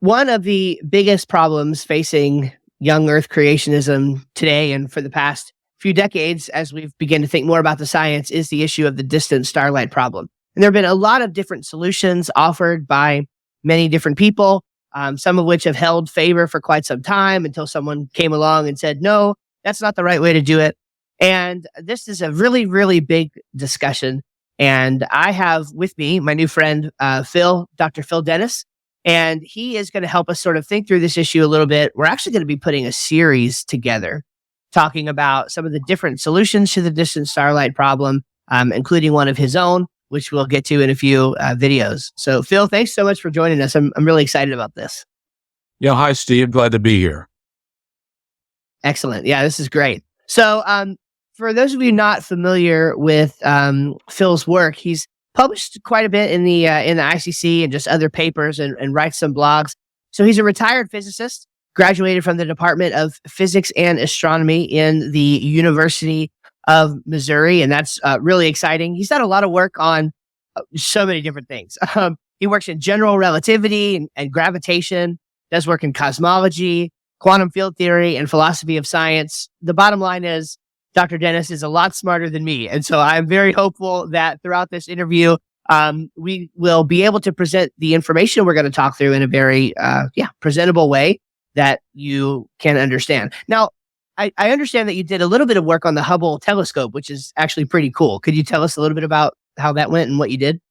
one of the biggest problems facing young Earth creationism today and for the past few decades, as we've begun to think more about the science, is the issue of the distant starlight problem. And there have been a lot of different solutions offered by many different people, some of which have held favor for quite some time until someone came along and said, no, that's not the right way to do it. And this is a really, really big discussion. And I have with me my new friend, Dr. Phil Dennis, and he is going to help us sort of think through this issue a little bit. We're actually going to be putting a series together talking about some of the different solutions to the distant starlight problem, including one of his own, which we'll get to in a few videos. So Phil, thanks so much for joining us. I'm really excited about this. Yeah. Hi, Steve. Glad to be here. Excellent. Yeah, this is great. So for those of you not familiar with Phil's work, he's published quite a bit in the ICC and just other papers and writes some blogs. So he's a retired physicist, graduated from the Department of Physics and Astronomy in the University of Missouri, and that's really exciting. He's done a lot of work on so many different things. He works in general relativity and gravitation, does work in cosmology, quantum field theory, and philosophy of science. The bottom line is Dr. Dennis is a lot smarter than me, and so I'm very hopeful that throughout this interview, we will be able to present the information we're going to talk through in a very presentable way that you can understand. Now, I understand that you did a little bit of work on the Hubble telescope, which is actually pretty cool. Could you tell us a little bit about how that went and what you did?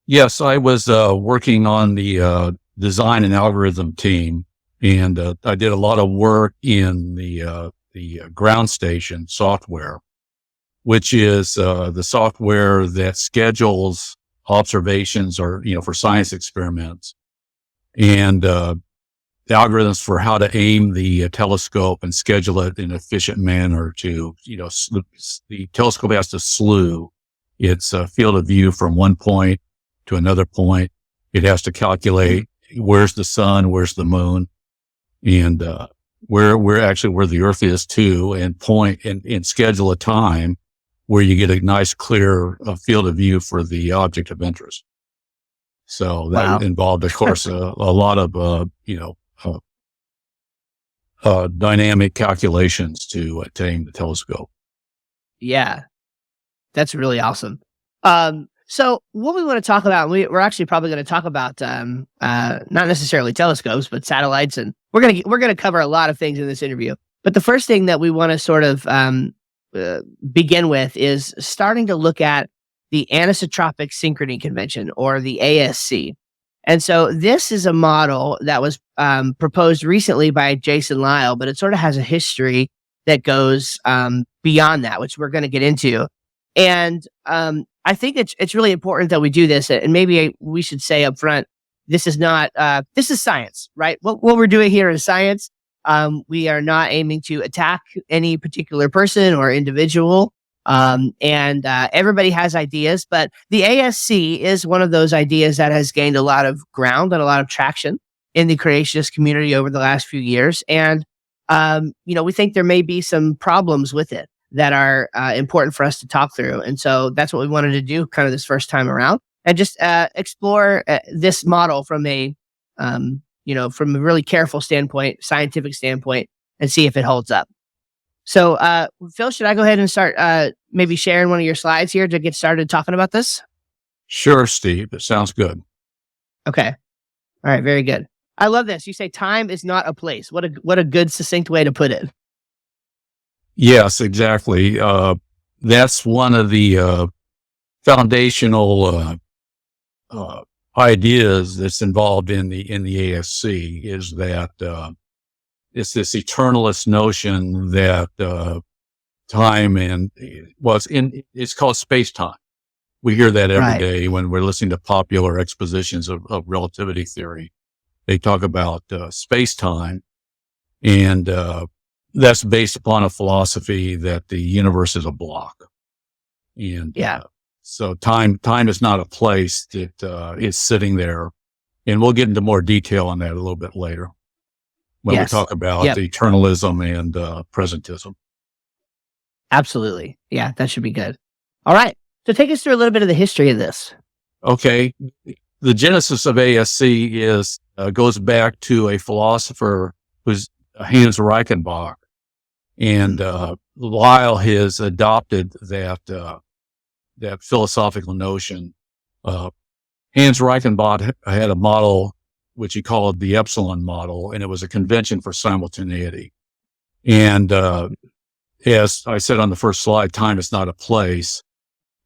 Yes, I was working on the design and algorithm team, and I did a lot of work in the ground station software, which is the software that schedules observations or, for science experiments, and the algorithms for how to aim the telescope and schedule it in an efficient manner to, the telescope has to slew its field of view from one point to another point. It has to calculate where's the sun, where's the moon, and where the Earth is too, and point and schedule a time where you get a nice clear field of view for the object of interest. So that involved, of course, a lot of dynamic calculations to attain the telescope. Yeah, that's really awesome. So what we want to talk about, we're actually probably going to talk about not necessarily telescopes, but satellites, and we're going to cover a lot of things in this interview. But the first thing that we want to sort of begin with is starting to look at the Anisotropic Synchrony Convention, or the ASC. And so this is a model that was proposed recently by Jason Lisle, but it sort of has a history that goes beyond that, which we're going to get into. And I think it's really important that we do this. And maybe we should say up front, this is science, right? What we're doing here is science. We are not aiming to attack any particular person or individual. And everybody has ideas, but the ASC is one of those ideas that has gained a lot of ground and a lot of traction in the creationist community over the last few years. And, we think there may be some problems with it that are important for us to talk through. And so that's what we wanted to do kind of this first time around, and just explore this model from a really careful standpoint, scientific standpoint, and see if it holds up. So, Phil, should I go ahead and start maybe sharing one of your slides here to get started talking about this? Sure, Steve. It sounds good. Okay. All right. Very good. I love this. You say time is not a place. What a good, succinct way to put it. Yes, exactly. That's one of the foundational ideas that's involved in the ASC, is that it's this eternalist notion that time it's called spacetime. We hear that every day when we're listening to popular expositions of relativity theory. They talk about spacetime, and that's based upon a philosophy that the universe is a block. And so time is not a place that is sitting there. And we'll get into more detail on that a little bit later when we talk about eternalism and presentism. Absolutely. Yeah, that should be good. All right. So take us through a little bit of the history of this. Okay. The genesis of ASC is goes back to a philosopher who's Hans Reichenbach. And Lyle has adopted that philosophical notion. Hans Reichenbach had a model which he called the epsilon model, and it was a convention for simultaneity. And as I said on the first slide, time is not a place.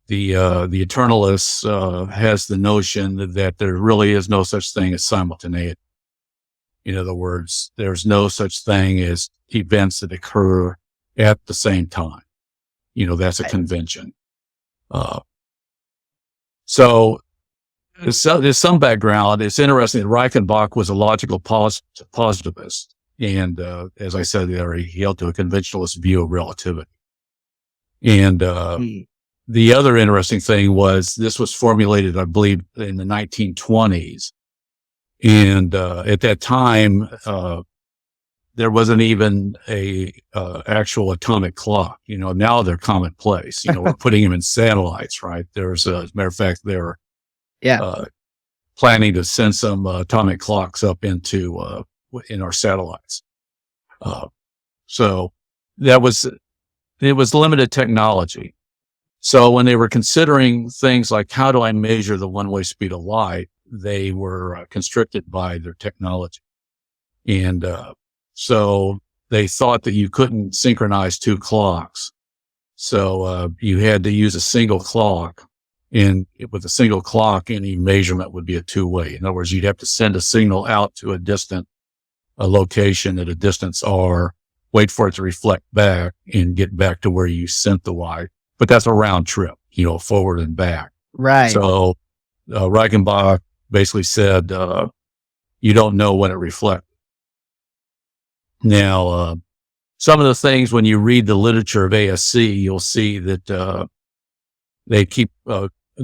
The Eternalist has the notion that there really is no such thing as simultaneity. In other words, there's no such thing as events that occur at the same time. That's a convention. So there's some background. It's interesting that Reichenbach was a logical positivist. And as I said there, he held to a conventionalist view of relativity. And the other interesting thing was this was formulated, I believe, in the 1920s. And at that time, there wasn't even a actual atomic clock. Now they're commonplace. We're putting them in satellites, right? There's as a matter of fact, they're planning to send some atomic clocks up into in our satellites. So it was limited technology. So when they were considering things like how do I measure the one-way speed of light, they were constricted by their technology. And so they thought that you couldn't synchronize two clocks. So you had to use a single clock. And with a single clock, any measurement would be a two-way. In other words, you'd have to send a signal out to a location at a distance R, wait for it to reflect back and get back to where you sent the light. But that's a round trip, forward and back. Right. So Reichenbach basically said, you don't know when it reflected. Now, some of the things when you read the literature of ASC, you'll see that they keep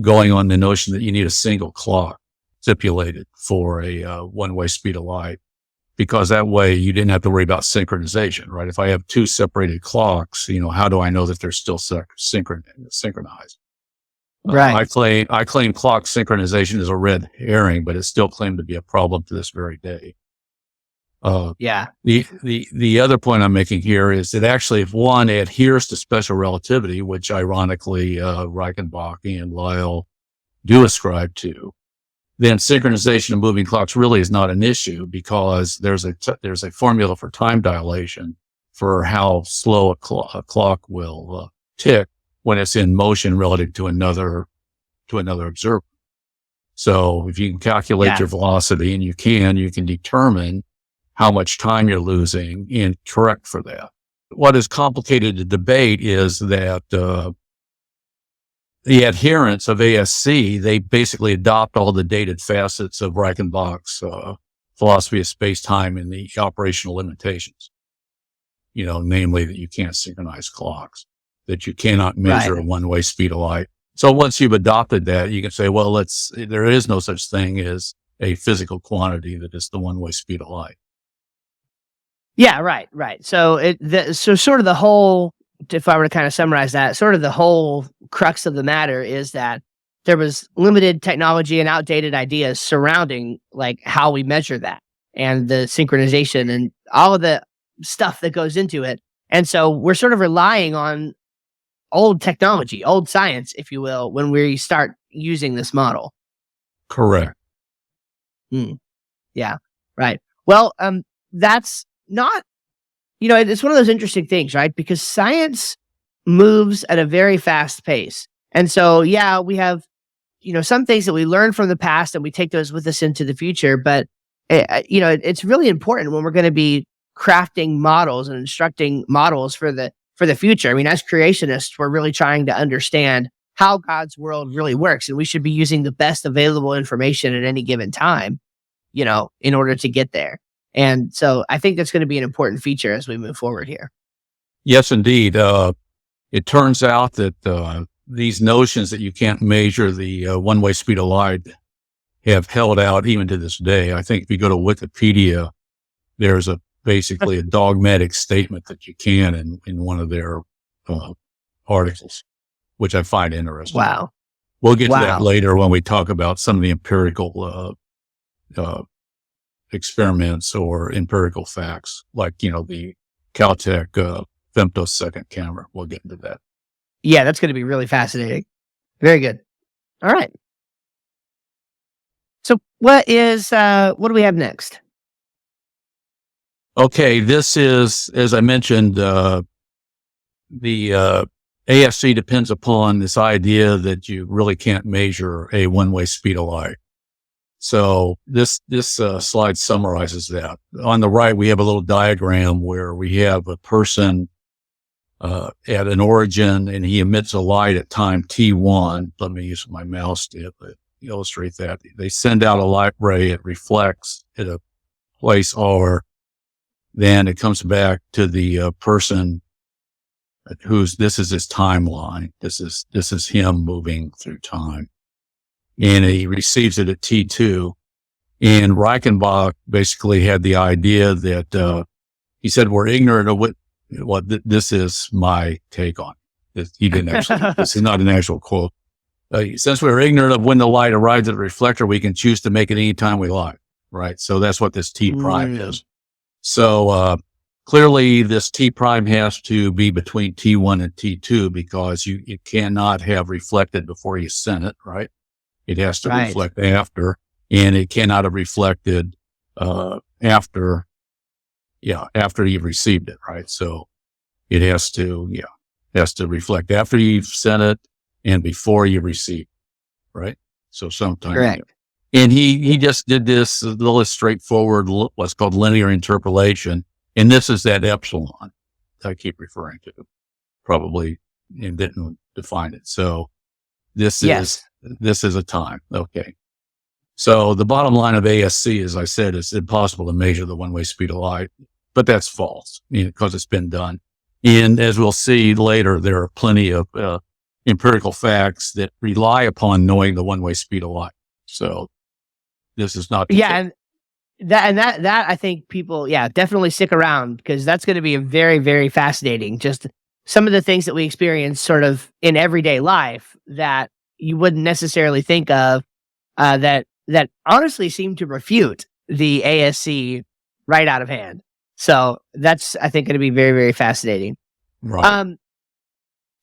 going on the notion that you need a single clock stipulated for a one-way speed of light, because that way you didn't have to worry about synchronization, right? If I have two separated clocks, how do I know that they're still synchronized? Right. I claim clock synchronization is a red herring, but it's still claimed to be a problem to this very day. The other point I'm making here is that actually if one adheres to special relativity, which ironically Reichenbach and Lyle do ascribe to, then synchronization of moving clocks really is not an issue, because there's a formula for time dilation for how slow a clock will tick when it's in motion relative to another observer. So if you can calculate your velocity, and you can determine how much time you're losing and correct for that. What is complicated to debate is that the adherents of ASC, they basically adopt all the dated facets of Reichenbach's philosophy of space-time and the operational limitations. Namely that you can't synchronize clocks, that you cannot measure a one-way speed of light. So once you've adopted that, you can say, well, there is no such thing as a physical quantity that is the one-way speed of light. Yeah, right. So so sort of the whole, if I were to kind of summarize that, sort of the whole crux of the matter is that there was limited technology and outdated ideas surrounding like how we measure that and the synchronization and all of the stuff that goes into it. And so we're sort of relying on old technology, old science, if you will, when we start using this model. Correct. Yeah, right. Well, that's not, it's one of those interesting things, right? Because science moves at a very fast pace. And so, we have, some things that we learn from the past and we take those with us into the future. But, it's really important when we're going to be crafting models and instructing models for the future. I mean, as creationists, we're really trying to understand how God's world really works. And we should be using the best available information at any given time, in order to get there. And so I think that's going to be an important feature as we move forward here. Yes, indeed. It turns out that these notions that you can't measure the one-way speed of light have held out even to this day. I think if you go to Wikipedia, there's basically a dogmatic statement that you can in one of their articles, which I find interesting. Wow. We'll get to that later when we talk about some of the empirical experiments or empirical facts, like, the Caltech femtosecond camera. We'll get into that. Yeah, that's going to be really fascinating. Very good. All right. So what do we have next? Okay, this is, as I mentioned, the ASC depends upon this idea that you really can't measure a one-way speed of light. So this slide summarizes that. On the right, we have a little diagram where we have a person at an origin, and he emits a light at time t1. Let me use my mouse to illustrate that. They send out a light ray, it reflects at a place R, then it comes back to the person this is his timeline. This is him moving through time. And he receives it at T2. And Reichenbach basically had the idea that, he said, we're ignorant of what this is my take on it. He didn't actually, this is not an actual quote. Since we're ignorant of when the light arrives at the reflector, we can choose to make it any time we like, right? So that's what this T prime is. So, clearly this T prime has to be between T1 and T2 because you cannot have reflected before you sent it, right? It has to reflect after, and it cannot have reflected, after you've received it, right? So it has to reflect after you've sent it and before you receive, right? So sometime. Correct. And he just did this little straightforward, what's called linear interpolation. And this is that epsilon I keep referring to, probably, and didn't define it. So this is a time. Okay. So the bottom line of ASC, as I said, is impossible to measure the one-way speed of light, but that's false because it's been done. And as we'll see later, there are plenty of empirical facts that rely upon knowing the one-way speed of light. So this is not. And that I think people, definitely stick around because that's going to be a very, very fascinating. Just some of the things that we experience sort of in everyday life that you wouldn't necessarily think of, that honestly seem to refute the ASC right out of hand. So that's, I think, going to be very, very fascinating. Right.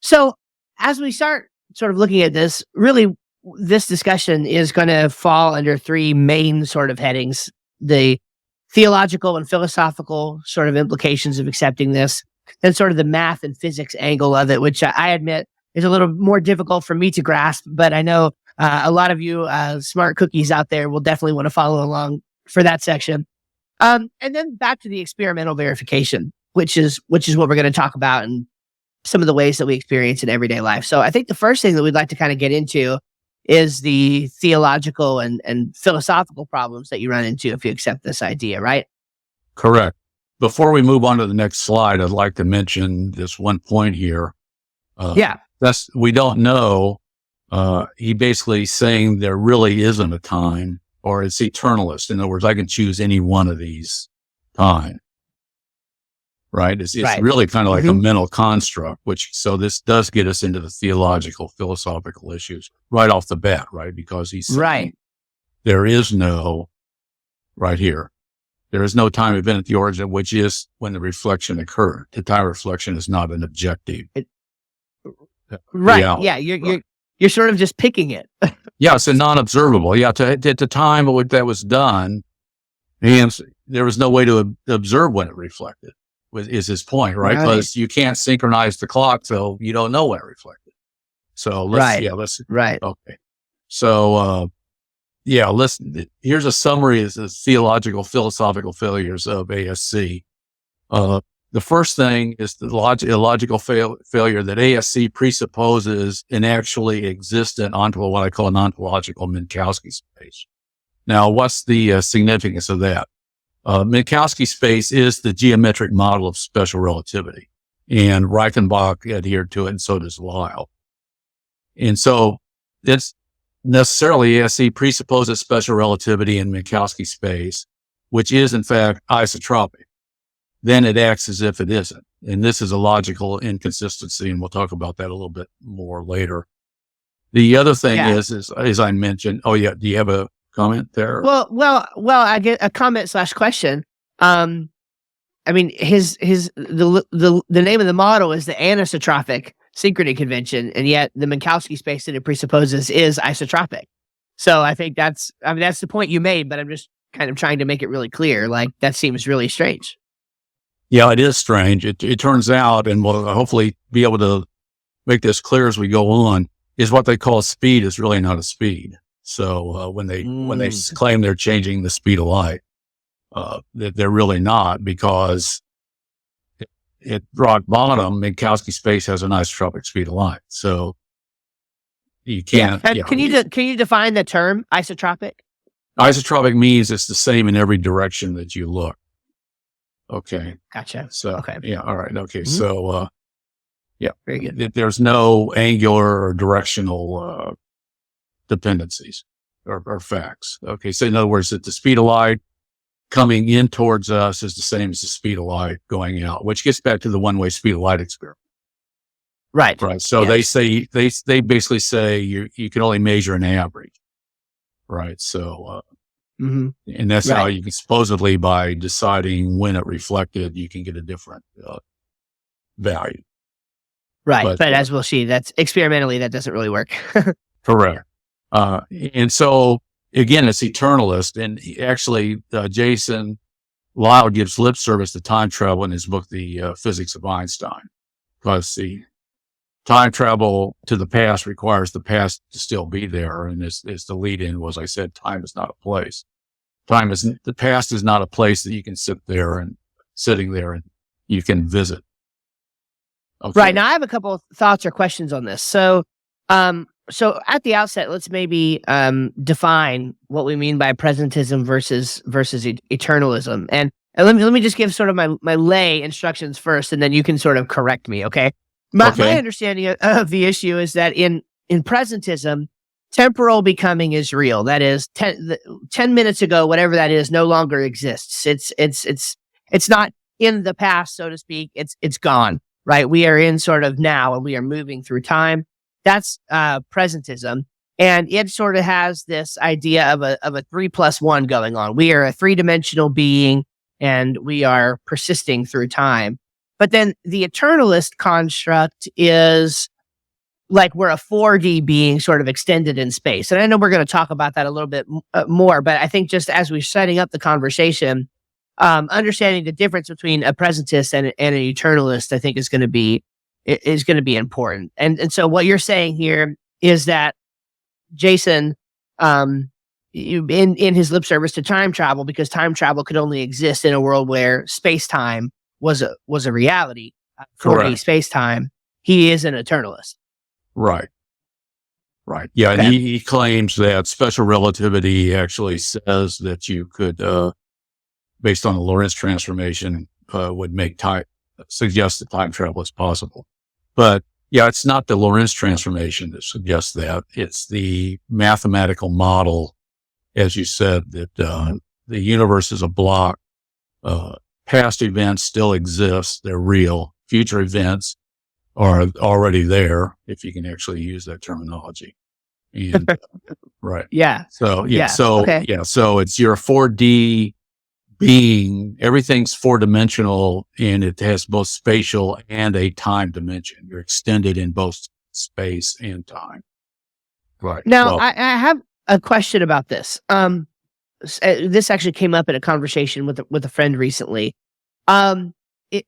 So as we start sort of looking at this, really, this discussion is going to fall under three main sort of headings: the theological and philosophical sort of implications of accepting this, then sort of the math and physics angle of it, which I admit is a little more difficult for me to grasp, but I know a lot of you smart cookies out there will definitely want to follow along for that section. And then back to the experimental verification, which is what we're going to talk about and some of the ways that we experience in everyday life. So I think the first thing that we'd like to kind of get into is the theological and philosophical problems that you run into if you accept this idea, right? Correct. Before we move on to the next slide, I'd like to mention this one point here. We don't know. He basically saying there really isn't a time, or it's eternalist. In other words, I can choose any one of these time. Right? It's really kind of like a mental construct, so this does get us into the theological, philosophical issues right off the bat, right? Because he's saying there is no, right here, there is no time event at the origin, which is when the reflection occurred. The time reflection is not an objective. Reality. Yeah, you're sort of just picking it. Yeah, it's a non-observable. Yeah, at the time that was done, there was no way to observe when it reflected. Is his point, right? Because you can't synchronize the clock, so you don't know when it reflected. So okay. So, here's a summary of the theological, philosophical failures of ASC. The first thing is the illogical failure that ASC presupposes an actually existent what I call an ontological Minkowski space. Now, what's the significance of that? Minkowski space is the geometric model of special relativity, and Reichenbach adhered to it, and so does Lyle. And so it's necessarily ASC presupposes special relativity in Minkowski space, which is in fact isotropic. Then it acts as if it isn't. And this is a logical inconsistency, and we'll talk about that a little bit more later. The other thing is, as I mentioned, do you have a comment there? Well. I get a comment / question. I mean, the name of the model is the Anisotropic Synchrony Convention, and yet the Minkowski space that it presupposes is isotropic. So I think that's the point you made, but I'm just kind of trying to make it really clear. Like, that seems really strange. Yeah, it is strange. It turns out, and we'll hopefully be able to make this clear as we go on, is what they call speed is really not a speed. So when they claim they're changing the speed of light, that they're really not, because at rock bottom, Minkowski space has an isotropic speed of light. So you can't. Yeah. Can you define the term isotropic? Isotropic means it's the same in every direction that you look. Okay. Gotcha. So, okay. Yeah. All right. Okay. Mm-hmm. So, yeah. Very good. There's no angular or directional dependencies or facts. Okay. So in other words, that the speed of light coming in towards us is the same as the speed of light going out, which gets back to the one-way speed of light experiment. Right. Right. So they say, they basically say you can only measure an average. Right. So, and that's how you can supposedly, by deciding when it reflected, you can get a different value. Right. But as we'll see, that's experimentally, that doesn't really work. Correct. And so again, it's eternalist. And actually, Jason Lyle gives lip service to time travel in his book, The Physics of Einstein, because the time travel to the past requires the past to still be there. And as the lead in was, I said, time is not a place. The past is not a place that you can sit there and you can visit. Okay. Right. Now I have a couple of thoughts or questions on this. So at the outset, let's maybe define what we mean by presentism versus eternalism. And let me just give sort of my lay instructions first, and then you can sort of correct me. Okay. My understanding of the issue is that in presentism, temporal becoming is real. That is 10 minutes ago, whatever that is, no longer exists. It's not in the past, so to speak. It's gone, right? We are in sort of now, and we are moving through time. That's presentism. And it sort of has this idea of a 3+1 going on. We are a 3-dimensional being, and we are persisting through time. But then the eternalist construct is like we're a 4D being sort of extended in space. And I know we're going to talk about that a little bit more, but I think just as we're setting up the conversation, understanding the difference between a presentist and an eternalist, I think is going to be important. And so what you're saying here is that Jason, in his lip service to time travel, because time travel could only exist in a world where space-time was a reality, 4D space-time, he is an eternalist. Right. Yeah. Okay. And he claims that special relativity actually says that you could, based on the Lorentz transformation, would suggest that time travel is possible. But yeah, it's not the Lorentz transformation that suggests that. It's the mathematical model, as you said, that the universe is a block. Past events still exist. They're real. Future events are already there, if you can actually use that terminology. And, right. Yeah. So, so it's your 4D being, everything's 4-dimensional, and it has both spatial and a time dimension. You're extended in both space and time. Right. Now, I have a question about this. This actually came up in a conversation with a friend recently.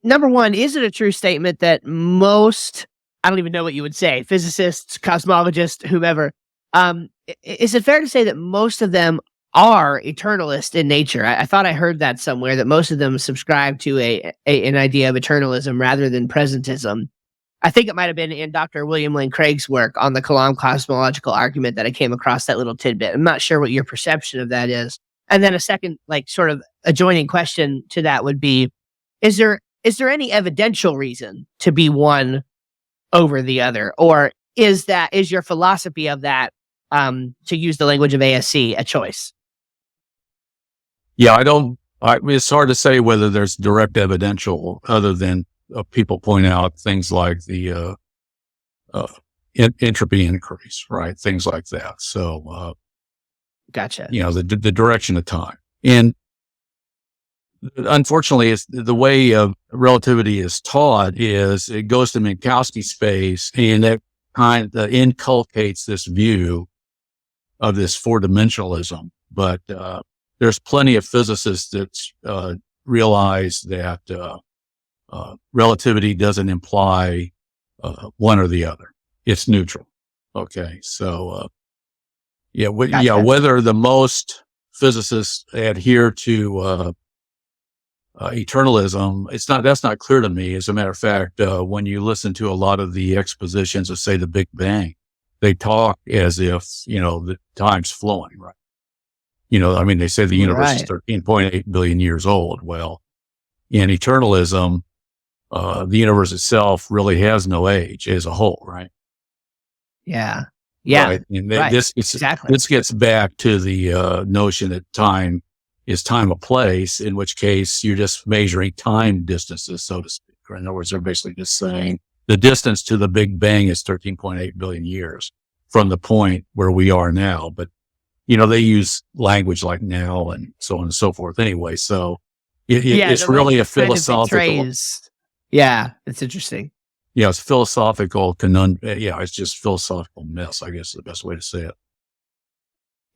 Number one, is it a true statement that most, I don't even know what you would say, physicists, cosmologists, whomever, is it fair to say that most of them are eternalist in nature? I thought I heard that somewhere, that most of them subscribe to an idea of eternalism rather than presentism. I think it might have been in Dr. William Lane Craig's work on the Kalam cosmological argument that I came across that little tidbit. I'm not sure what your perception of that is. And then a second, like, sort of adjoining question to that would be, is there any evidential reason to be one over the other? Or is your philosophy of that, to use the language of ASC, a choice? Yeah, it's hard to say whether there's direct evidential, other than people point out things like the entropy increase, right? Things like that. So Gotcha. the direction of time. And unfortunately, it's the way relativity is taught is it goes to Minkowski space, and that kind of inculcates this view of this four-dimensionalism. But there's plenty of physicists that realize that relativity doesn't imply one or the other. It's neutral. Okay, so Gotcha. whether the most physicists adhere to eternalism, that's not clear to me. As a matter of fact, when you listen to a lot of the expositions of, say, the Big Bang, they talk as if, the time's flowing, right? They say the universe is 13.8 billion years old. Well, in eternalism, the universe itself really has no age as a whole, right? Yeah. Yeah. Right. And Right. this gets back to the notion that time is time of place, in which case you're just measuring time distances, so to speak. Or in other words, they're basically just saying the distance to the Big Bang is 13.8 billion years from the point where we are now. But, they use language like now and so on and so forth anyway. So it's really a philosophical. Yeah, it's interesting. Yeah, it's philosophical conundrum. Yeah, it's just philosophical mess, I guess is the best way to say it.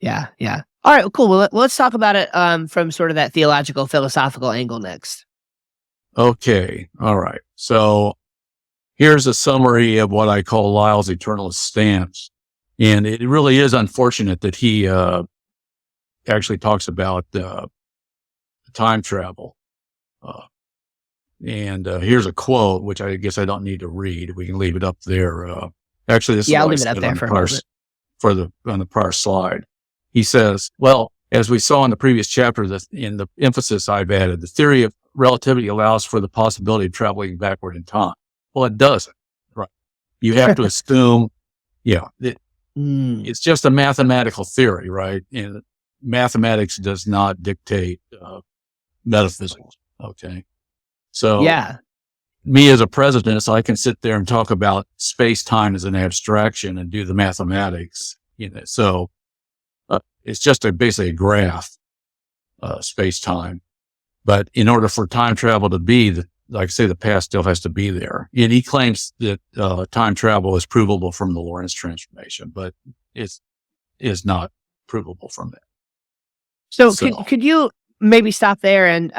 Yeah, yeah. All right, cool. Well, let's talk about it from sort of that theological, philosophical angle next. Okay, all right. So here's a summary of what I call Lyell's eternalist stance. And it really is unfortunate that he actually talks about time travel. And here's a quote, which I guess I don't need to read. We can leave it up there. Actually, this is I'll what leave I it up said there on the prior slide. He says, well, as we saw in the previous chapter, in the emphasis I've added, the theory of relativity allows for the possibility of traveling backward in time. Well, it doesn't, right? You have to assume, it's just a mathematical theory, right? And mathematics does not dictate metaphysics, okay? So me as a Presentism, I can sit there and talk about space-time as an abstraction and do the mathematics, so it's just basically a graph, space-time. But in order for time travel to be, like I say, the past still has to be there. And he claims that time travel is provable from the Lorentz transformation, but it is not provable from that. So could you maybe stop there? And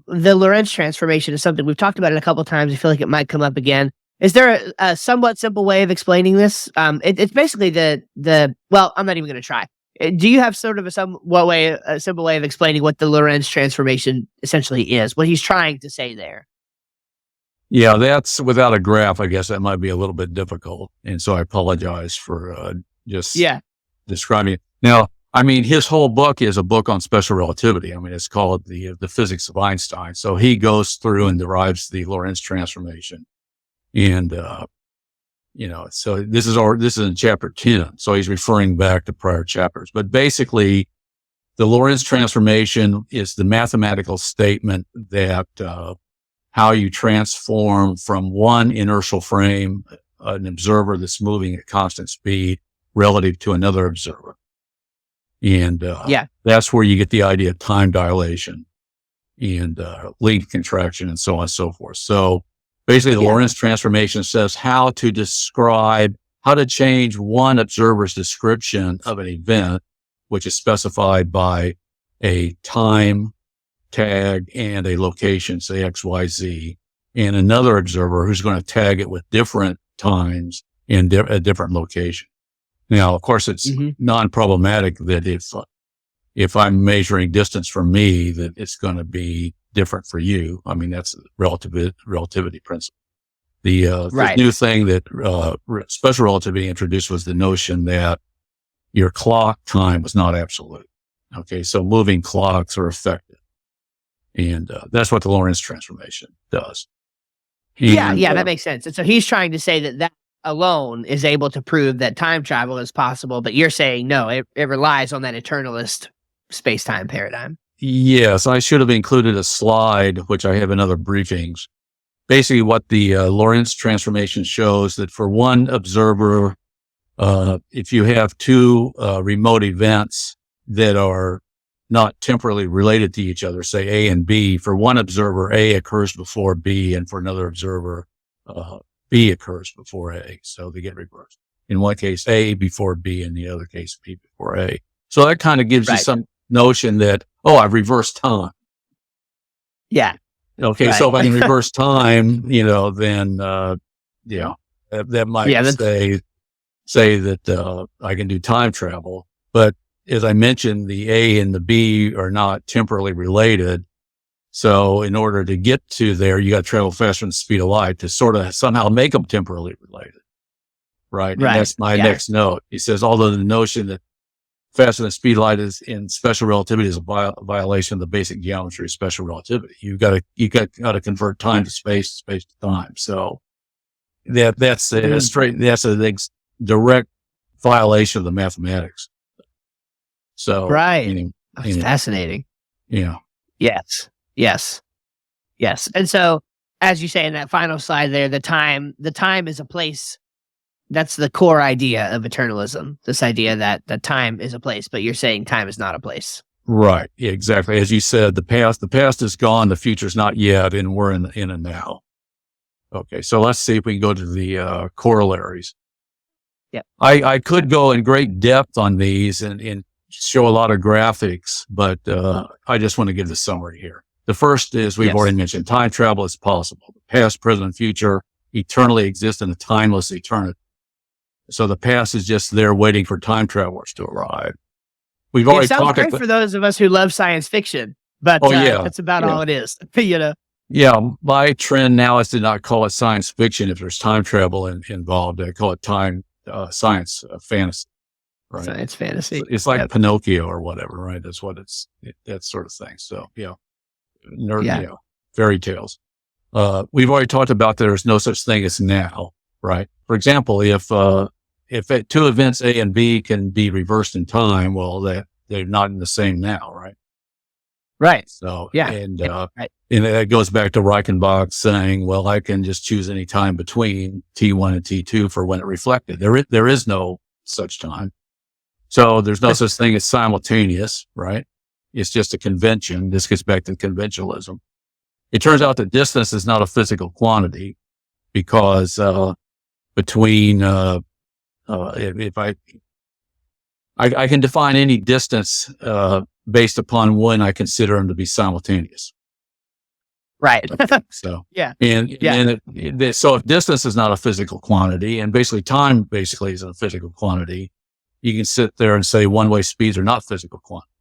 the Lorentz transformation is something we've talked about it a couple of times. I feel like it might come up again. Is there a somewhat simple way of explaining this? It's basically well, I'm not even going to try. Do you have sort of a simple way of explaining what the Lorentz transformation essentially is, what he's trying to say there? Yeah, that's without a graph. I guess that might be a little bit difficult. And so I apologize for describing it. Now, his whole book is a book on special relativity. It's called the Physics of Einstein. So he goes through and derives the Lorentz transformation. And, so this is in chapter 10. So he's referring back to prior chapters, but basically the Lorentz transformation is the mathematical statement that, how you transform from one inertial frame, an observer that's moving at constant speed relative to another observer. And, that's where you get the idea of time dilation and, length contraction and so on and so forth. So, basically, the Lorentz transformation says how to change one observer's description of an event, which is specified by a time tag and a location, say X, Y, Z, and another observer who's going to tag it with different times and a different location. Now, of course, it's non-problematic that if I'm measuring distance from me, that it's going to be different for you. That's the relativity principle. The new thing that special relativity introduced was the notion that your clock time was not absolute. Okay, so moving clocks are affected. And that's what the Lorentz transformation does. And, that makes sense. And so he's trying to say that alone is able to prove that time travel is possible, but you're saying no, it relies on that eternalist space-time paradigm. Yes, I should have included a slide, which I have in other briefings. Basically, what the Lorentz transformation shows that for one observer, if you have two remote events that are not temporally related to each other, say A and B, for one observer, A occurs before B, and for another observer, B occurs before A. So they get reversed. In one case, A before B, in the other case, B before A. So that kind of gives you some notion that, I've reversed time. Yeah. Okay. So if I can reverse time, then, that might say that, I can do time travel. But as I mentioned, the A and the B are not temporally related. So in order to get to there, you got to travel faster than the speed of light to sort of somehow make them temporally related. Right. And that's my next note. He says, although the notion that faster than speed of light is in special relativity is a violation of the basic geometry of special relativity. You got to convert time to space, space to time. So that's a direct violation of the mathematics. So, that's fascinating. Yeah. Yes. And so, as you say in that final slide there, the time is a place. That's the core idea of eternalism. This idea that time is a place, but you're saying time is not a place. Right. Yeah, exactly. As you said, the past is gone. The future's not yet. And we're in a now. Okay. So let's see if we can go to the, corollaries. Yeah. I could go in great depth on these and show a lot of graphics, but, I just want to give the summary here. The first is we've already mentioned time travel is possible. The past, present, and future eternally exist in a timeless eternity. So the past is just there waiting for time travelers to arrive. We've already talked about for those of us who love science fiction, but that's about all it is. Yeah, my trend now is to not call it science fiction if there's time travel involved. I call it science fantasy. Right? Science fantasy. It's like Pinocchio or whatever, right? That's what that sort of thing. So fairy tales. We've already talked about there's no such thing as now, right? For example, if two events A and B can be reversed in time, well, they're not in the same now, right? Right. So, and that goes back to Reichenbach saying, well, I can just choose any time between T1 and T2 for when it reflected. There is no such time. So there's no such thing as simultaneous, right? It's just a convention. This gets back to conventionalism. It turns out that distance is not a physical quantity because, between, if I can define any distance, based upon when I consider them to be simultaneous. Right. So, so if distance is not a physical quantity and basically time basically isn't a physical quantity, you can sit there and say one-way speeds are not physical quantity,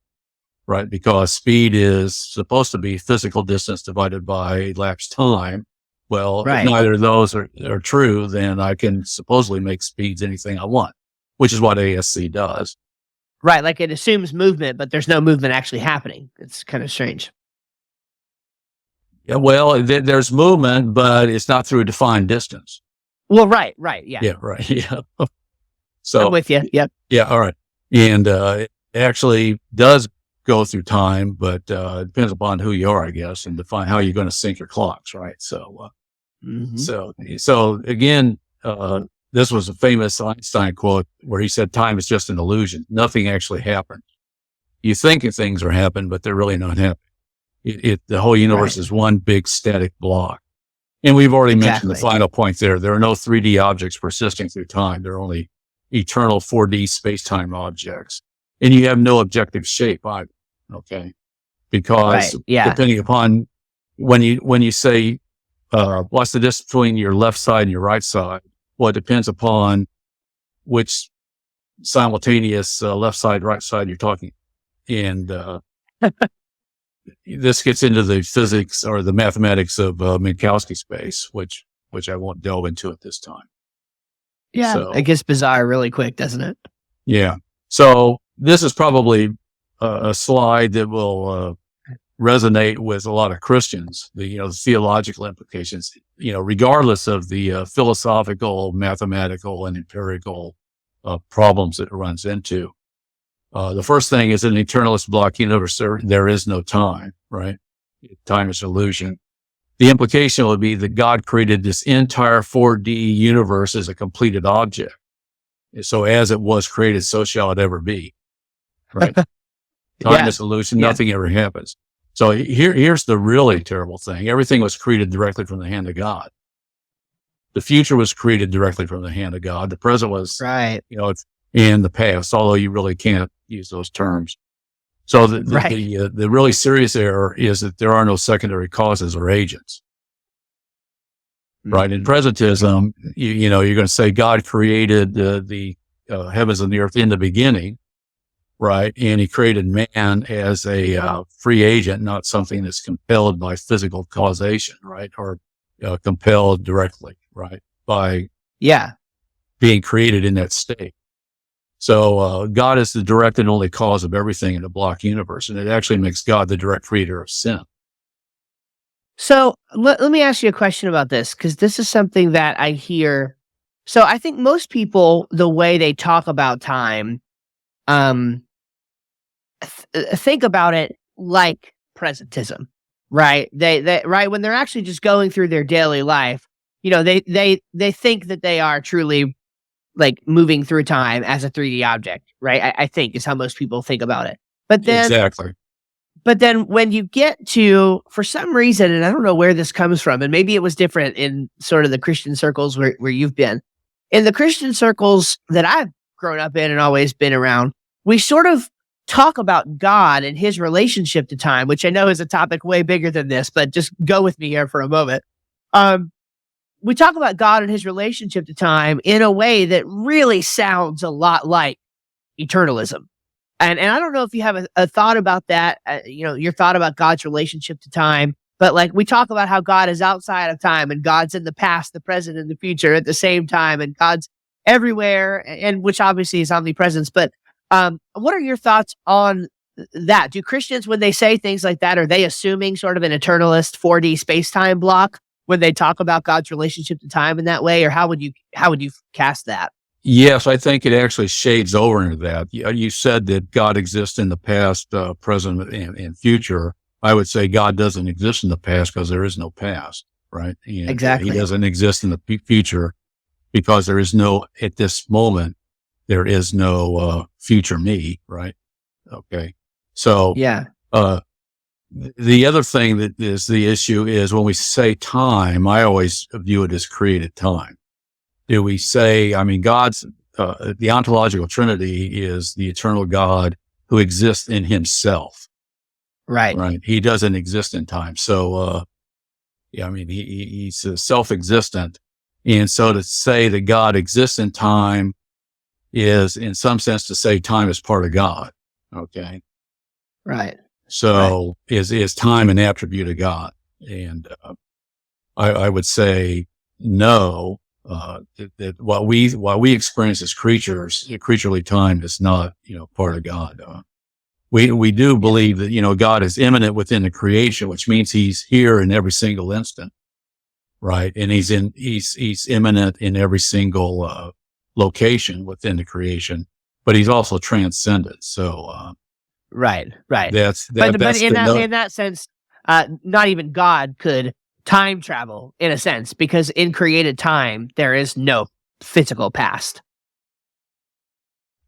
right? Because speed is supposed to be physical distance divided by elapsed time. Well, if neither of those are true, then I can supposedly make speeds anything I want, which is what ASC does. Right. Like it assumes movement, but there's no movement actually happening. It's kind of strange. Yeah. Well, there's movement, but it's not through a defined distance. Well, right. Yeah. Yeah. Right. Yeah. So I'm with you. Yep. Yeah. All right. And, it actually does go through time, but, it depends upon who you are, I guess, and define how you're going to sync your clocks. Right. So, so again, this was a famous Einstein quote where he said, time is just an illusion. Nothing actually happened. You think things are happening, but they're really not happening. The whole universe is one big static block. And we've already mentioned the final point there. There are no 3D objects persisting through time. They're only eternal 4D space-time objects. And you have no objective shape either. Okay. Because depending upon when you say, what's the distance between your left side and your right side? Well, it depends upon which simultaneous left side, right side you're talking. And this gets into the physics or the mathematics of Minkowski space, which I won't delve into at this time. Yeah, so, it gets bizarre really quick, doesn't it? Yeah. So this is probably a slide that will resonate with a lot of Christians, the theological implications, regardless of the philosophical, mathematical, and empirical problems that it runs into. The first thing is an eternalist block universe. There is no time, right? Time is illusion. The implication would be that God created this entire 4D universe as a completed object. So as it was created, so shall it ever be. Right. Time is illusion. Nothing ever happens. So here's the really terrible thing. Everything was created directly from the hand of God. The future was created directly from the hand of God. The present was, it's in the past, although you really can't use those terms. So the really serious error is that there are no secondary causes or agents. Right. In presentism, you're going to say God created the heavens and the earth in the beginning. Right. And he created man as a free agent, not something that's compelled by physical causation. Right. Or compelled directly. Right. By being created in that state. So God is the direct and only cause of everything in the block universe. And it actually makes God the direct creator of sin. So let me ask you a question about this, because this is something that I hear. So I think most people, the way they talk about time, think about it like presentism, right? They right, when they're actually just going through their daily life, they think that they are truly like moving through time as a 3D object, right? I think is how most people think about it. But then exactly. But then when you get to, for some reason, and I don't know where this comes from, and maybe it was different in sort of the Christian circles where you've been. In the Christian circles that I've grown up in and always been around, we sort of talk about God and his relationship to time, which I know is a topic way bigger than this, but just go with me here for a moment. We talk about God and his relationship to time in a way that really sounds a lot like eternalism. And I don't know if you have a thought about that, your thought about God's relationship to time, but like we talk about how God is outside of time and God's in the past, the present, and the future at the same time, and God's everywhere, and which obviously is omnipresence. But what are your thoughts on that? Do Christians, when they say things like that, are they assuming sort of an eternalist 4D space-time block when they talk about God's relationship to time in that way, or how would you cast that? Yes, I think it actually shades over into that. You said that God exists in the past, present, and future. I would say God doesn't exist in the past because there is no past, right? And exactly. He doesn't exist in the future because there is no, at this moment, there is no future me, right? Okay. So, the other thing that is the issue is when we say time, I always view it as created time. Do we say, God's, the ontological Trinity is the eternal God who exists in himself. Right. Right. He doesn't exist in time. So, he's self-existent. And so to say that God exists in time is in some sense to say time is part of God. Okay. Right. So is time an attribute of God? And, I would say no. That what we experience as creatures, creaturely time is not, part of God. We do believe that, God is immanent within the creation, which means he's here in every single instant. Right. And he's immanent in every single, location within the creation, but he's also transcendent. So, right. But in that sense, not even God could time travel in a sense, because in created time, there is no physical past.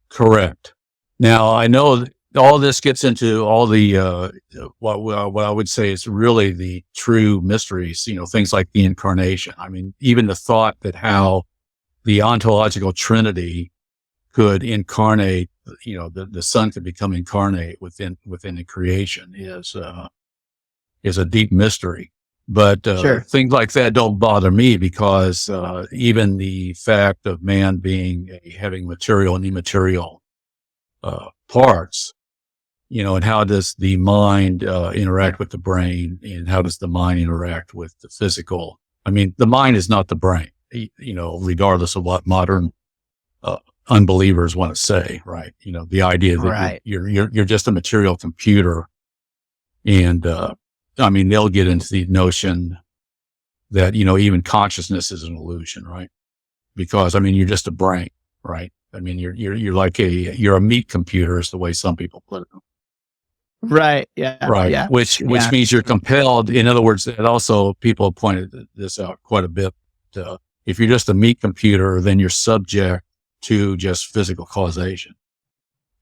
Correct. Now, I know all this gets into all the, what I would say is really the true mysteries, things like the incarnation. Even the thought that how the ontological Trinity could incarnate, the Son could become incarnate within the creation is a deep mystery. But things like that don't bother me because even the fact of man having material and immaterial parts, and how does the mind interact with the brain, and how does the mind interact with the physical? The mind is not the brain, regardless of what modern unbelievers want to say, right? The idea that you're just a material computer, and they'll get into the notion that, even consciousness is an illusion, right? Because, you're just a brain, right? You're like you're a meat computer is the way some people put it. Right. Yeah. Right. Yeah. Which means you're compelled. In other words, and also people have pointed this out quite a bit. If you're just a meat computer, then you're subject to just physical causation.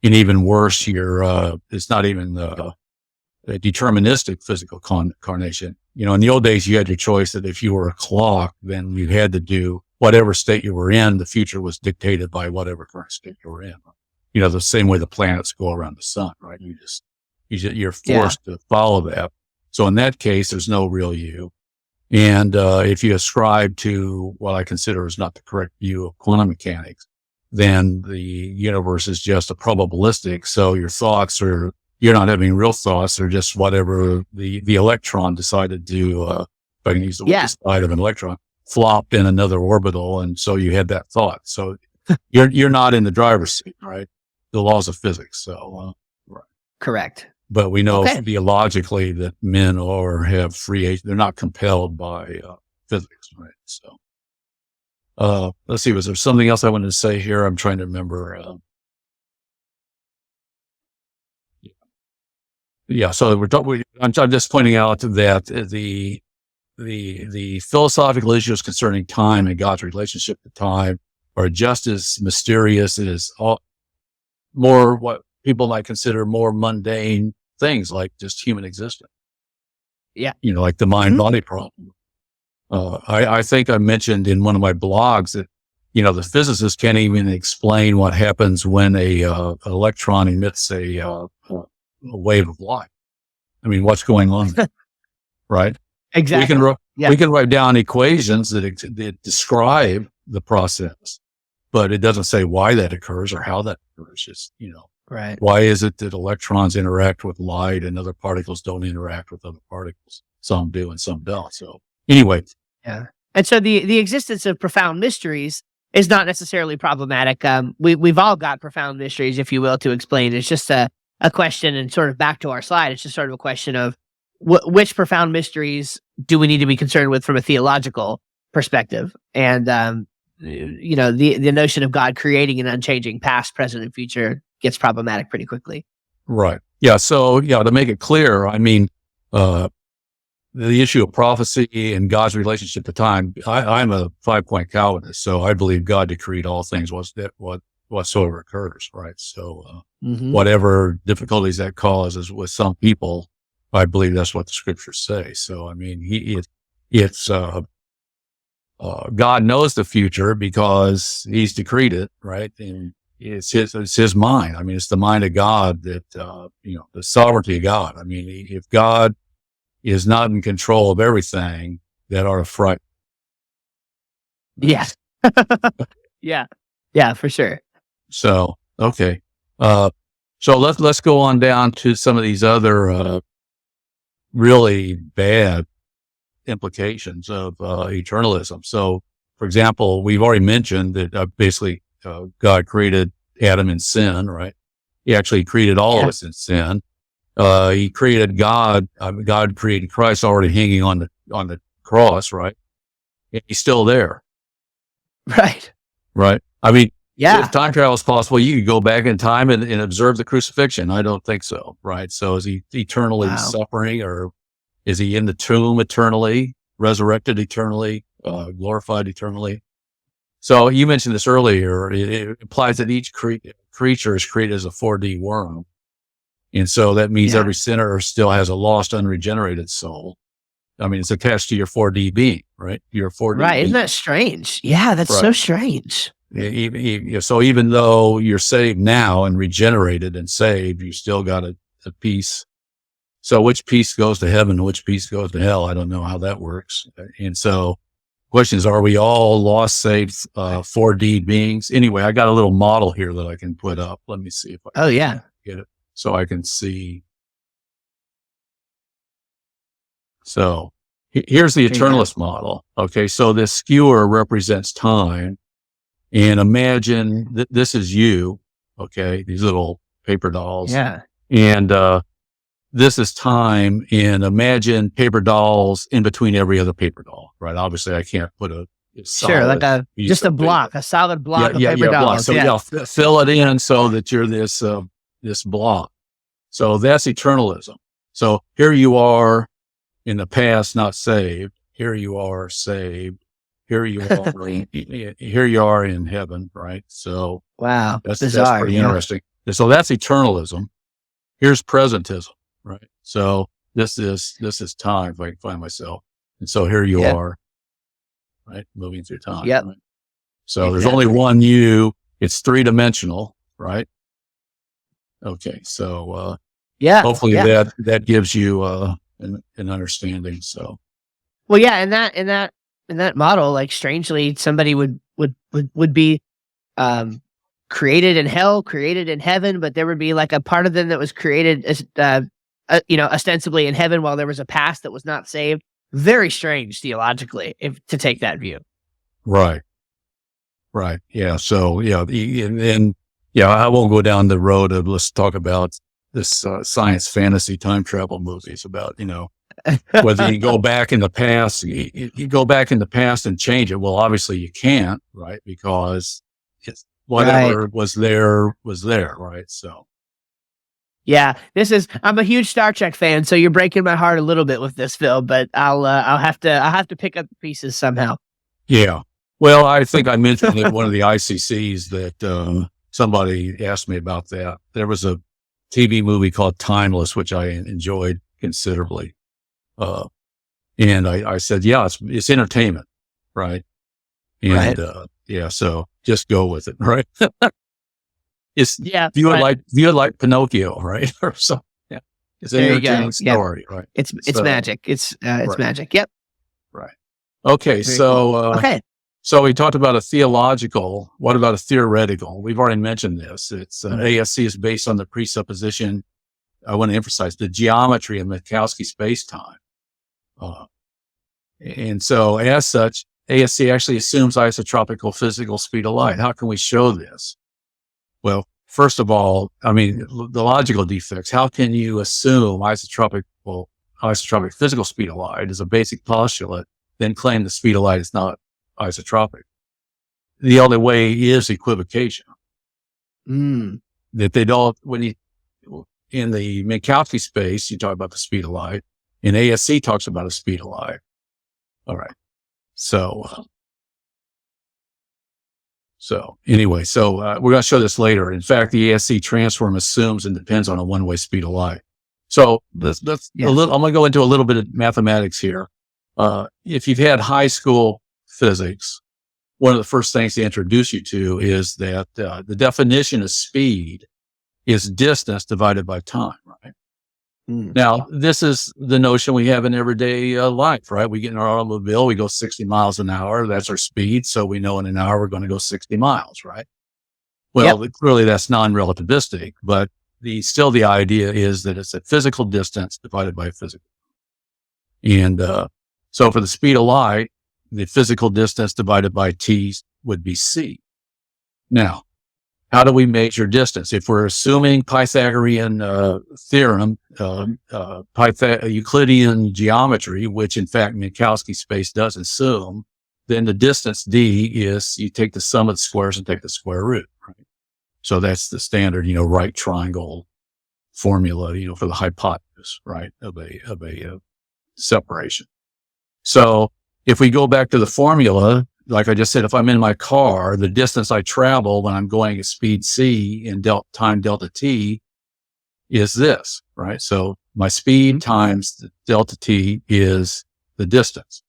And even worse, it's not even a deterministic physical causation. In the old days, you had your choice that if you were a clock, then you had to do whatever state you were in. The future was dictated by whatever current state you were in. The same way the planets go around the sun, right? You're forced to follow that. So in that case, there's no real you. And if you ascribe to what I consider is not the correct view of quantum mechanics, then the universe is just a probabilistic. So your thoughts you're not having real thoughts. They're just whatever the electron decided to, if I can use the word side of an electron, flopped in another orbital. And so you had that thought. So you're not in the driver's seat, right? The laws of physics. So, right. Correct. But we know theologically that men have free agent. They're not compelled by physics, right? So, let's see. Was there something else I wanted to say here? I'm trying to remember. So I'm just pointing out that the philosophical issues concerning time and God's relationship to time are just as mysterious as more what people might consider more mundane things like just human existence. Yeah. Like the mind-body problem. I think I mentioned in one of my blogs that, the physicists can't even explain what happens when an electron emits a wave of light. I mean, what's going on there, right? Exactly. We can write down equations that describe the process, but it doesn't say why that occurs or how that occurs. Just, right. Why is it that electrons interact with light and other particles don't interact with other particles? Some do and some don't. So anyway. Yeah. And so the existence of profound mysteries is not necessarily problematic. We've all got profound mysteries, if you will, to explain. It's just a question, and sort of back to our slide, it's just sort of a question of which profound mysteries do we need to be concerned with from a theological perspective? And, the notion of God creating an unchanging past, present, and future gets problematic pretty quickly. Right. Yeah. So, to make it clear, I mean, the issue of prophecy and God's relationship to time, I'm a 5-point Calvinist, so I believe God to create all things whatsoever occurs, right? So, whatever difficulties that causes with some people, I believe that's what the scriptures say. So, I mean, God knows the future because he's decreed it, right? And it's his mind. I mean, it's the mind of God that, the sovereignty of God. I mean, if God is not in control of everything, that ought to frighten. Yes. Yeah, for sure. So, okay. So let's go on down to some of these other, really bad implications of, eternalism. So, for example, we've already mentioned that, basically, God created Adam in sin, right? He actually created all of us in sin. He created God created Christ already hanging on the cross, right? And he's still there. Right. Right. I mean, yeah. If time travel is possible, you could go back in time and observe the crucifixion. I don't think so. Right. So is he eternally suffering, or is he in the tomb eternally, resurrected eternally, glorified eternally? So you mentioned this earlier. It implies that each creature is created as a 4D worm. And so that means every sinner still has a lost, unregenerated soul. I mean, it's attached to your 4D being, right? Your 4D right. being. Isn't that strange? Yeah, that's so strange. So even though you're saved now and regenerated and saved, you still got a piece. So which piece goes to heaven and which piece goes to hell? I don't know how that works. And so question is, are we all lost, saved, 4D beings? Anyway, I got a little model here that I can put up. Let me see if I can get it so I can see. So here's the eternalist model. Okay. So this skewer represents time, and imagine that this is you. Okay. These little paper dolls. Yeah. And, this is time, and imagine paper dolls in between every other paper doll, right? Obviously I can't put a solid a block, a solid block of paper dolls. So fill it in so that you're this block. So that's eternalism. So here you are in the past, not saved. Here you are saved. here you are, here you are in heaven, right? So Wow. that's Bizarre. pretty Yeah. interesting. So that's eternalism. Here's presentism, right? So this is time, if I can find myself. And so here you are, right? Moving through time. Yep. Right? So there's only one you. It's 3-dimensional, right? Okay. So, hopefully that gives you, an understanding. So, well, yeah. In that model, like strangely, somebody would be, created in hell, created in heaven, but there would be like a part of them that was created as, ostensibly in heaven while there was a past that was not saved. Very strange theologically, to take that view. right. Yeah. So, and then, I won't go down the road of, let's talk about this, science fantasy time travel movies about, whether you go back in the past, you go back in the past and change it. Well, obviously you can't, right? Because whatever was there, right? So. Yeah, I'm a huge Star Trek fan, so you're breaking my heart a little bit with this, Phil, but I'll have to pick up the pieces somehow. Yeah. Well, I think I mentioned at one of the ICCs that, somebody asked me about that. There was a TV movie called Timeless, which I enjoyed considerably. And I said, yeah, it's entertainment, right? And, so just go with it, right? View it like Pinocchio, right? Or something. Yeah. It's an entertaining story, right? It's magic. It's magic. Yep. Right. Okay. So we talked about a theological. What about a theoretical? We've already mentioned this. It's ASC is based on the presupposition. I want to emphasize the geometry of Minkowski spacetime. And so as such, ASC actually assumes isotropical physical speed of light. How can we show this? Well, first of all, I mean, the logical defects. How can you assume isotropic physical speed of light is a basic postulate, then claim the speed of light is not isotropic? The only way is equivocation. That they don't, in the Minkowski space, you talk about the speed of light, and ASC talks about the speed of light. All right. So anyway, we're going to show this later. In fact, the ASC transform assumes and depends on a one-way speed of light. So I'm going to go into a little bit of mathematics here. If you've had high school physics, one of the first things they introduce you to is that the definition of speed is distance divided by time, right? Now, this is the notion we have in everyday life, right? We get in our automobile, we go 60 miles an hour. That's our speed. So we know in an hour we're going to go 60 miles, right? Well, clearly that's non-relativistic, but still the idea is that it's a physical distance divided by physical. And so for the speed of light, the physical distance divided by t would be c. Now, how do we measure distance? If we're assuming Pythagorean theorem, Euclidean geometry, which in fact Minkowski space does assume, then the distance d is you take the sum of the squares and take the square root, right? So that's the standard, right triangle formula, for the hypotenuse, right, of a separation. So if we go back to the formula, like I just said, if I'm in my car, the distance I travel when I'm going at speed c in time delta t is this, right? So my speed times the delta t is the distance.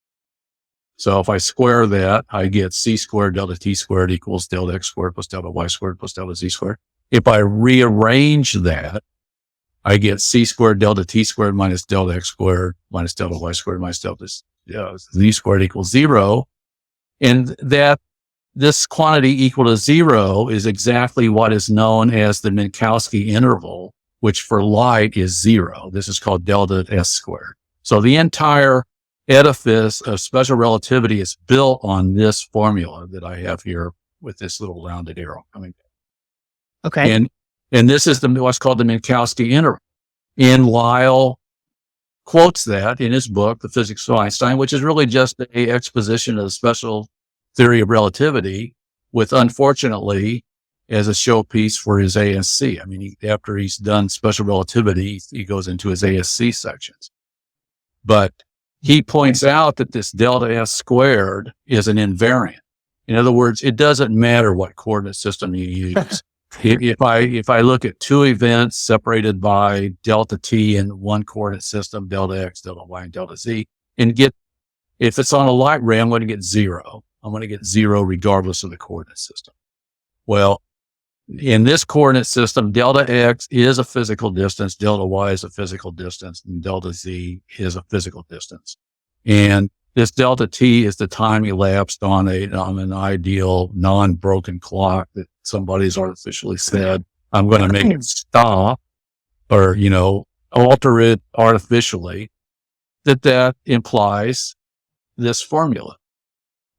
So if I square that, I get c squared delta t squared equals delta x squared plus delta y squared plus delta z squared. If I rearrange that, I get c squared delta t squared minus delta x squared minus delta y squared minus delta z squared equals 0. And that this quantity equal to 0 is exactly what is known as the Minkowski interval, which for light is 0. This is called delta S squared. So the entire edifice of special relativity is built on this formula that I have here with this little rounded arrow coming down. Okay. And this is what's called the Minkowski interval. And Lyle quotes that in his book, The Physics of Einstein, which is really just an exposition of the special theory of relativity with, unfortunately, as a showpiece for his ASC. I mean, after he's done special relativity, he goes into his ASC sections. But he points out that this delta S squared is an invariant. In other words, it doesn't matter what coordinate system you use. If I look at two events separated by delta T in one coordinate system, delta X, delta Y, and delta Z, and if it's on a light ray, I'm going to get 0. I'm going to get 0 regardless of the coordinate system. Well, in this coordinate system, delta X is a physical distance, delta Y is a physical distance, and delta Z is a physical distance. And this delta T is the time elapsed on an ideal non-broken clock that somebody's artificially said, I'm going to make it stop or, alter it artificially. That implies this formula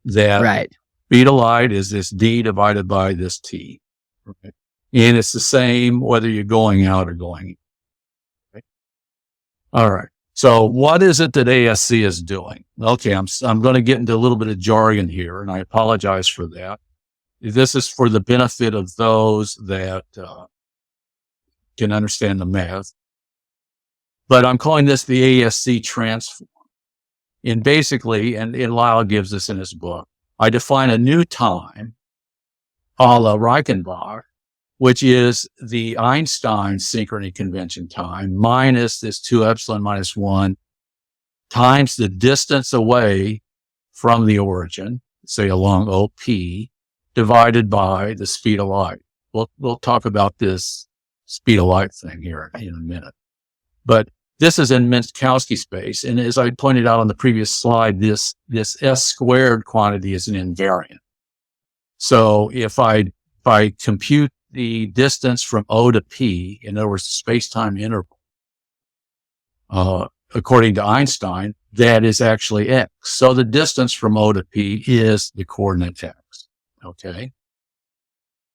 that speed of light is this D divided by this T. Right? And it's the same whether you're going out or going in. Right? All right. So what is it that ASC is doing? Okay, I'm going to get into a little bit of jargon here, and I apologize for that. This is for the benefit of those that can understand the math. But I'm calling this the ASC transform. And basically, and Lyle gives this in his book, I define a new time, a la Reichenbach, which is the Einstein synchrony convention time minus this 2 epsilon minus 1 times the distance away from the origin, say along OP, divided by the speed of light. We'll talk about this speed of light thing here in a minute. But this is in Minkowski space. And as I pointed out on the previous slide, this S squared quantity is an invariant. So if I compute the distance from O to P, in other words, the space-time interval, according to Einstein, that is actually X. So the distance from O to P is the coordinate X. Okay.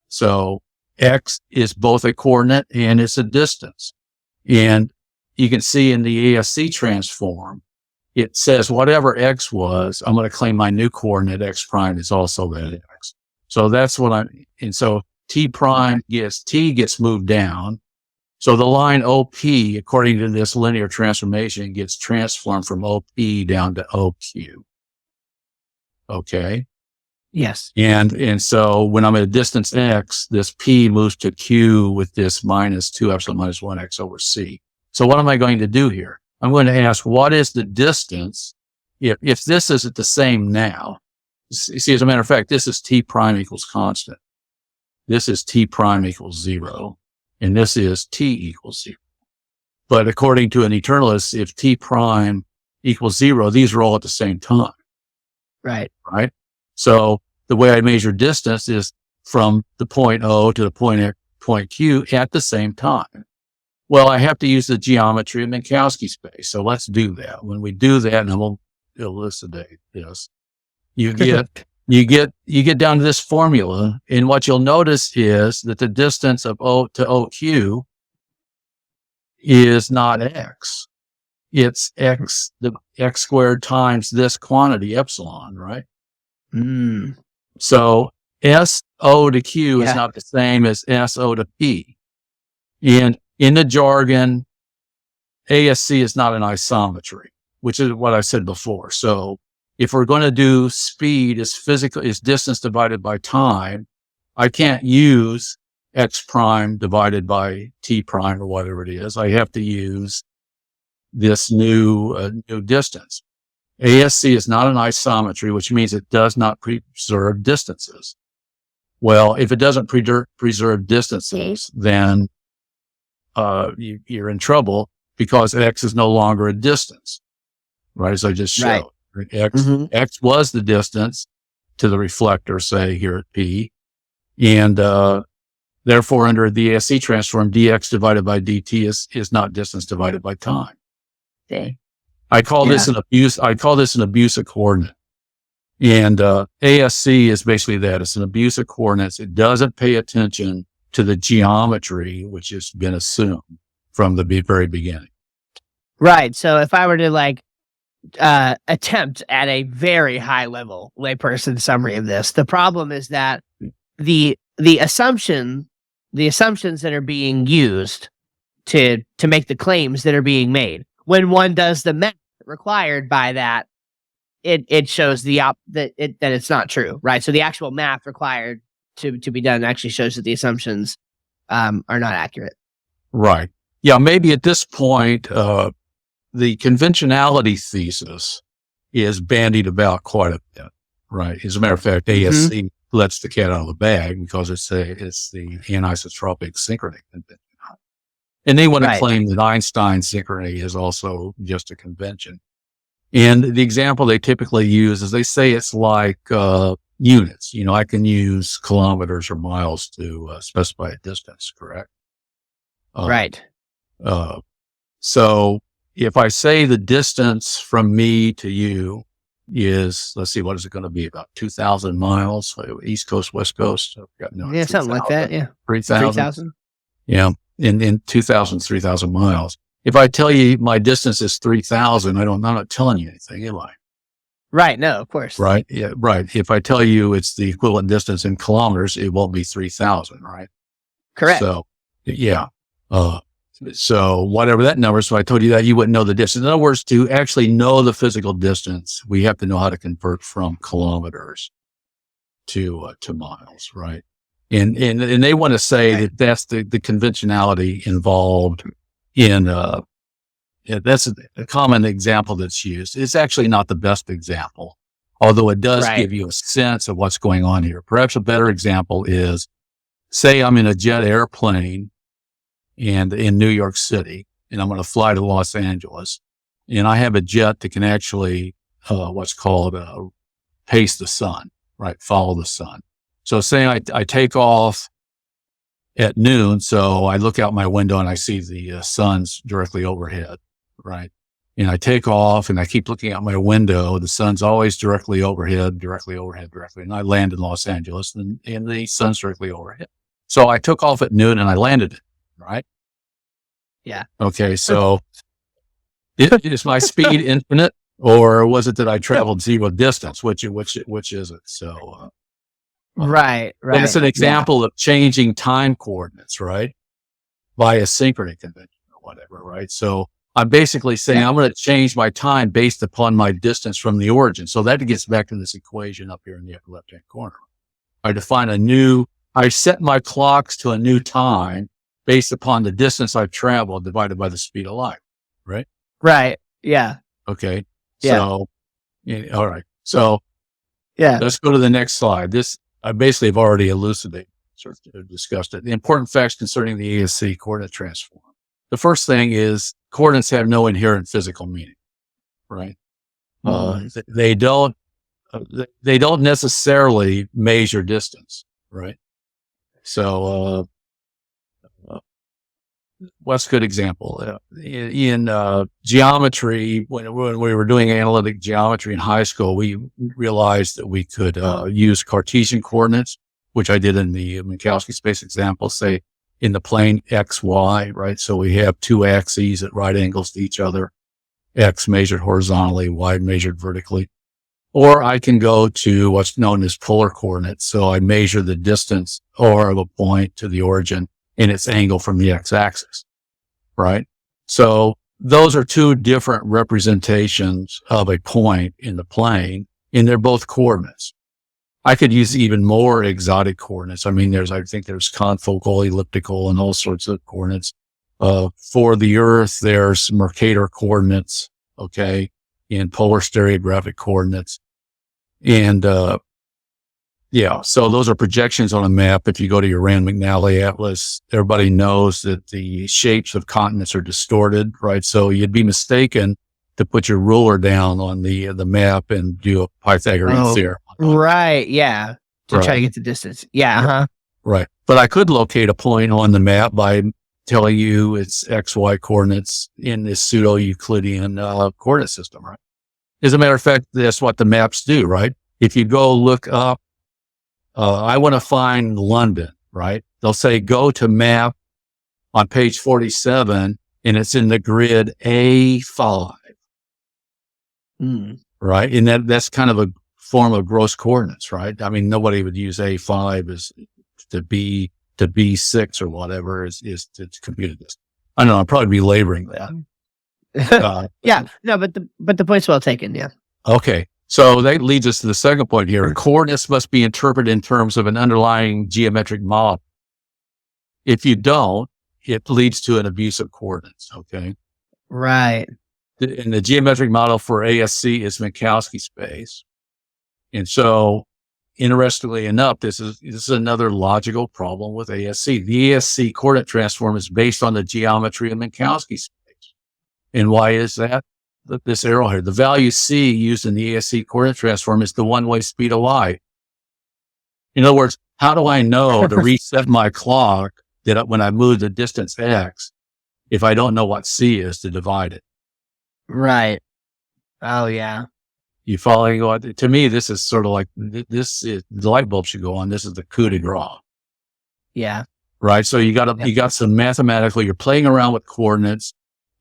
So X is both a coordinate and it's a distance. And you can see in the ASC transform, it says whatever X was, I'm going to claim my new coordinate X prime is also that X. So that's what and so T gets moved down. So the line OP, according to this linear transformation, gets transformed from OP down to OQ. Okay. Yes. And so when I'm at a distance X, this P moves to Q with this minus 2 epsilon minus 1 X over C. So what am I going to do here? I'm going to ask, what is the distance if this is at the same now? See, as a matter of fact, this is T prime equals constant. This is T prime equals 0. And this is T equals 0. But according to an eternalist, if T prime equals 0, these are all at the same time. Right. Right? So the way I measure distance is from the point O to the point Q at the same time. Well, I have to use the geometry of Minkowski space. So let's do that. When we do that, and I will elucidate this, you get down to this formula, and what you'll notice is that the distance of O to OQ is not X. It's X, the X squared times this quantity, epsilon, right? So SO to Q is not the same as SO to P. And in the jargon, ASC is not an isometry, which is what I said before. So if we're going to do speed is distance divided by time, I can't use X prime divided by T prime or whatever it is. I have to use this new distance. ASC is not an isometry, which means it does not preserve distances. Well, if it doesn't preserve distances, then you're in trouble because X is no longer a distance, right? As I just showed. Right. X was the distance to the reflector, say here at P. And therefore, under the ASC transform, dx divided by dt is not distance divided by time. Okay. I call this an abuse of coordinate. And ASC is basically that. It's an abuse of coordinates. It doesn't pay attention to the geometry, which has been assumed from the very beginning. Right. So if I were to attempt at a very high level layperson summary of this, the problem is that the assumptions that are being used to make the claims that are being made, when one does the math required by that, it shows that it's not true, right? So the actual math required to be done actually shows that the assumptions are not accurate. Right. Yeah, maybe at this point, the conventionality thesis is bandied about quite a bit, right? As a matter of fact, ASC lets the cat out of the bag because it's the Anisotropic Synchrony Convention. And they want to claim that Einstein's synchrony is also just a convention. And the example they typically use is they say it's like units. You know, I can use kilometers or miles to specify a distance, correct? Right. So if I say the distance from me to you is, let's see, what is it going to be? About 2,000 miles, East Coast, West Coast. Yeah, something like that. Yeah. 3,000. Yeah. In 2,000, 3,000 miles. If I tell you my distance is 3,000, I'm not telling you anything, am I? Right. No, of course. Right. Yeah. Right. If I tell you it's the equivalent distance in kilometers, it won't be 3,000, right? Correct. So, yeah. So whatever that number is, so I told you that you wouldn't know the distance. In other words, to actually know the physical distance, we have to know how to convert from kilometers to miles, right? And they want to say that that's the conventionality involved in, that's a common example that's used. It's actually not the best example, although it does give you a sense of what's going on here. Perhaps a better example is, say I'm in a jet airplane and in New York City, and I'm going to fly to Los Angeles, and I have a jet that can actually, what's called, pace the sun, right? Follow the sun. So say I take off at noon. So I look out my window and I see the sun's directly overhead, right? And I take off and I keep looking out my window. The sun's always directly overhead. And I land in Los Angeles and the sun's directly overhead. So I took off at noon and I landed it, right? Yeah. Okay. So is my speed infinite, or was it that I traveled zero distance? Which is it? So, right. That's an example of changing time coordinates, right? Via synchrony convention or whatever, right? So I'm basically saying I'm going to change my time based upon my distance from the origin. So that gets back to this equation up here in the upper left-hand corner. I set my clocks to a new time based upon the distance I've traveled divided by the speed of light, right? Right. Yeah. Okay. Yeah. So, all right. So let's go to the next slide. This, I basically have already elucidated, sort of discussed it. The important facts concerning the ASC coordinate transform. The first thing is coordinates have no inherent physical meaning, right? They don't necessarily measure distance, right? So, what's a good example? In geometry, when we were doing analytic geometry in high school, we realized that we could use Cartesian coordinates, which I did in the Minkowski space example, say in the plane X, Y, right? So we have two axes at right angles to each other, X measured horizontally, Y measured vertically. Or I can go to what's known as polar coordinates. So I measure the distance or of a point to the origin in its angle from the x-axis, right? So those are two different representations of a point in the plane, and they're both coordinates. I could use even more exotic coordinates. I mean, I think there's confocal, elliptical, and all sorts of coordinates. For the Earth, there's Mercator coordinates, okay, and polar stereographic coordinates. And, so those are projections on a map. If you go to your Rand McNally Atlas, everybody knows that the shapes of continents are distorted, right? So you'd be mistaken to put your ruler down on the map and do a Pythagorean theorem. Right. Yeah. To try to get the distance. Yeah. Uh-huh. Right. But I could locate a point on the map by telling you its XY coordinates in this pseudo-Euclidean coordinate system, right? As a matter of fact, that's what the maps do, right? If you go look up, I want to find London, right? They'll say, go to map on page 47, and it's in the grid A5, right? And that's kind of a form of gross coordinates, right? I mean, nobody would use A5 as to B6 or whatever is to compute this. I don't know, I'll probably be laboring that. Yeah, no, but the point's well taken. Yeah. Okay. So that leads us to the second point here. Coordinates must be interpreted in terms of an underlying geometric model. If you don't, it leads to an abuse of coordinates. Okay. Right. And the geometric model for ASC is Minkowski space. And so, interestingly enough, this is another logical problem with ASC. The ASC coordinate transform is based on the geometry of Minkowski space. And why is that? This arrow here, the value C used in the ASC coordinate transform is the one-way speed of light. In other words, how do I know to reset my clock that when I move the distance X, if I don't know what C is to divide it? Right. Oh, yeah. You following? To me, this is sort of like this is the light bulb should go on. This is the coup de grace. Yeah. Right. So you got some mathematical, you're playing around with coordinates.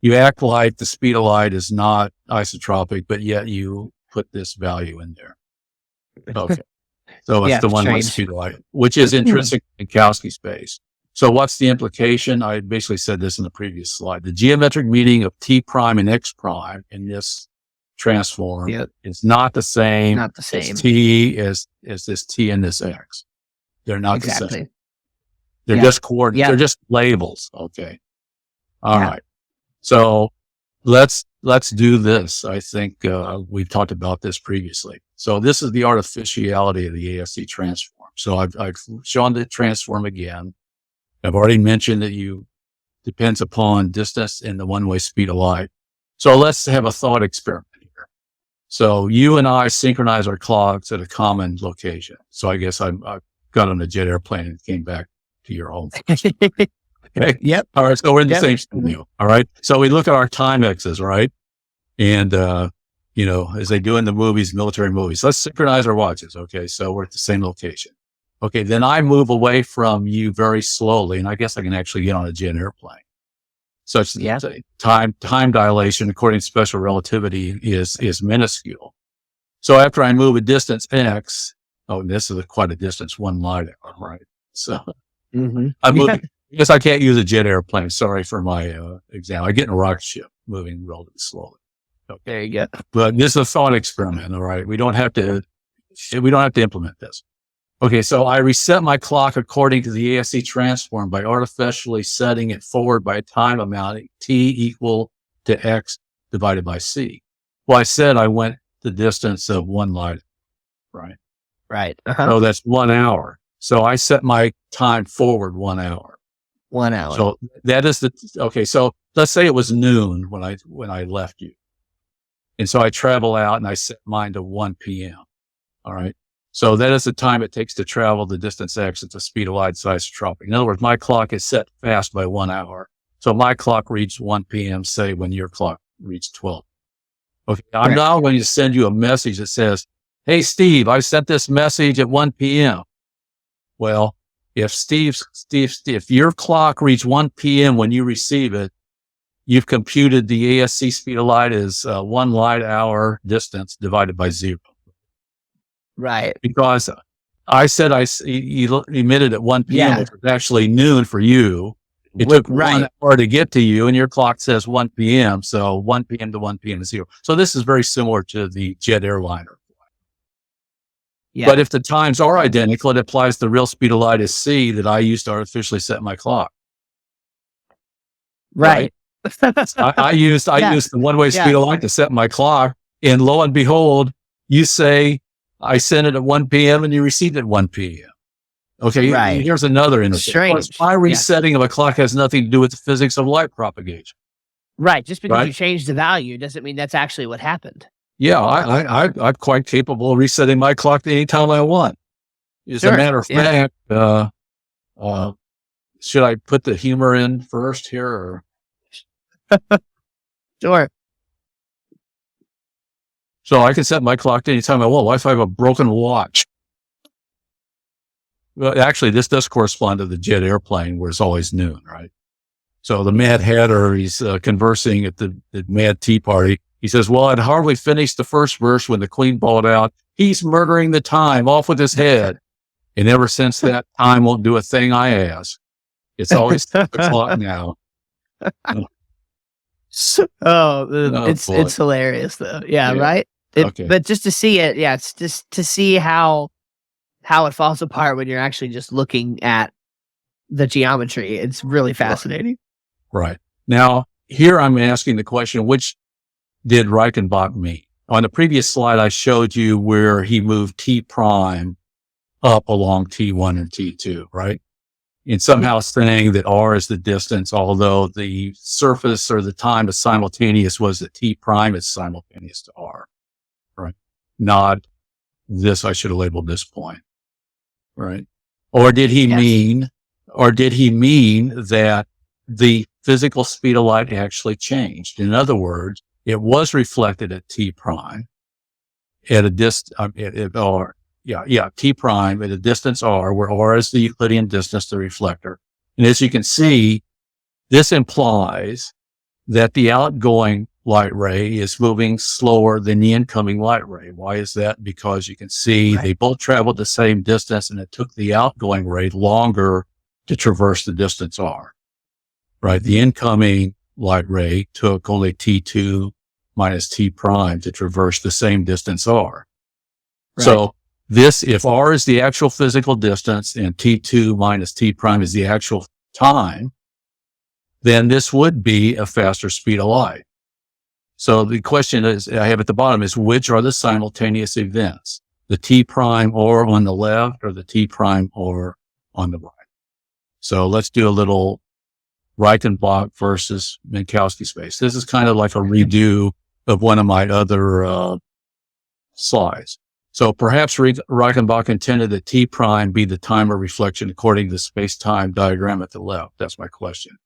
You act like the speed of light is not isotropic, but yet you put this value in there. Okay. So it's the one-way speed of light, which is intrinsic in Minkowski space. So what's the implication? I basically said this in the previous slide. The geometric meaning of T prime and X prime in this transform is not the same as T as this T and this X. They're not the same. They're just coordinates. They're just labels. Okay. All right. So let's do this. I think we've talked about this previously. So this is the artificiality of the ASC transform. So I've shown the transform again. I've already mentioned that depends upon distance and the one-way speed of light. So let's have a thought experiment here. So you and I synchronize our clocks at a common location. So I guess I got on a jet airplane and came back to your home. Okay. Yep. All right. So we're in the same studio. All right. So we look at our time X's, right? And, as they do in the movies, military movies, let's synchronize our watches. Okay. So we're at the same location. Okay. Then I move away from you very slowly. And I guess I can actually get on a jet airplane. Such that time dilation, according to special relativity, is minuscule. So after I move a distance X, this is quite a distance, one light hour, right? So I'm moving. Because I can't use a jet airplane. Sorry for my example. I get in a rocket ship moving relatively slowly. Okay. Yeah. But this is a thought experiment. All right. We don't have to implement this. Okay. So I reset my clock according to the ASC transform by artificially setting it forward by a time amount T equal to X divided by C. Well, I said I went the distance of one light. Right. Right. So that's 1 hour. So I set my time forward 1 hour. 1 hour. So that is okay. So let's say it was noon when I left you. And so I travel out and I set mine to 1 p.m. All right. So that is the time it takes to travel the distance X at the speed of light, isotropy. In other words, my clock is set fast by 1 hour. So my clock reached 1 p.m., say when your clock reached 12. Okay. I'm now going to send you a message that says, "Hey, Steve, I sent this message at 1 p.m. Well, if your clock reached 1 p.m. when you receive it, you've computed the ASC speed of light as 1 light hour distance divided by 0. Right. Because I said you emitted at 1 p.m., which was actually noon for you. It took 1 hour to get to you, and your clock says 1 p.m. So 1 p.m. to 1 p.m. is 0. So this is very similar to the jet airliner. Yeah. But if the times are identical, it applies the real speed of light as C that I used to artificially set my clock. Right. I used the one-way speed of light to set my clock, and lo and behold, you say I sent it at 1 p.m. and you received it at 1 p.m. Okay. Right. Here's another interesting. My resetting of a clock has nothing to do with the physics of light propagation. Right. Just because you changed the value doesn't mean that's actually what happened. Yeah, I'm quite capable of resetting my clock anytime I want. As a matter of fact, should I put the humor in first here? Or? Sure. So I can set my clock anytime I want. What if I have a broken watch? Well, actually, this does correspond to the jet airplane where it's always noon, right? So the Mad Hatter, he's conversing at the Mad Tea Party. He says, "Well, I'd hardly finished the first verse when the Queen bawled out, 'He's murdering the time, off with his head.' And ever since that, time won't do a thing I ask. It's always 6 o'clock now." boy. It's hilarious though. Yeah, Yeah. right? Okay. But just to see it, yeah, it's just to see how it falls apart when you're actually just looking at the geometry. It's really fascinating. Right. Now, here I'm asking the question, which did Reichenbach mean? On the previous slide, I showed you where he moved T prime up along T1 and T2, right? And somehow saying that R is the distance, although the surface or the time is simultaneous, was that T prime is simultaneous to R, right? Not this, I should have labeled this point, right? Or did he mean that the physical speed of light actually changed? In other words, it was reflected at T prime at a distance, T prime at a distance R, where R is the Euclidean distance to the reflector. And as you can see, this implies that the outgoing light ray is moving slower than the incoming light ray. Why is that? Because you can see they both traveled the same distance, and it took the outgoing ray longer to traverse the distance R, right? The incoming light ray took only T2 minus T prime to traverse the same distance R. Right. So if R is the actual physical distance and T2 minus T prime is the actual time, then this would be a faster speed of light. So the question is, I have at the bottom is, which are the simultaneous events? The T prime or on the left, or the T prime or on the right? So let's do a little Reichenbach versus Minkowski space. This is kind of like a redo of one of my other slides. So perhaps Reichenbach intended that T prime be the time of reflection according to the space-time diagram at the left. That's my question.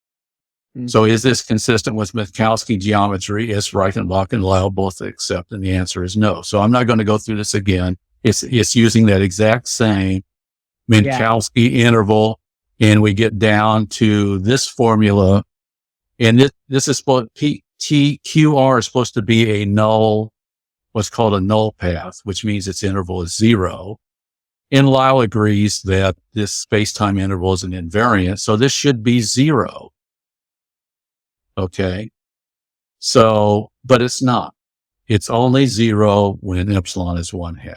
Mm-hmm. So is this consistent with Minkowski geometry? Yes, Reichenbach and Lau both accept, and the answer is no. So I'm not going to go through this again. It's using that exact same Minkowski interval, and we get down to this formula, and this is supposed QR is supposed to be a null, what's called a null path, which means its interval is 0. And Lau agrees that this space-time interval is an invariant, so this should be 0. Okay. So, but it's not. It's only 0 when epsilon is 1/2.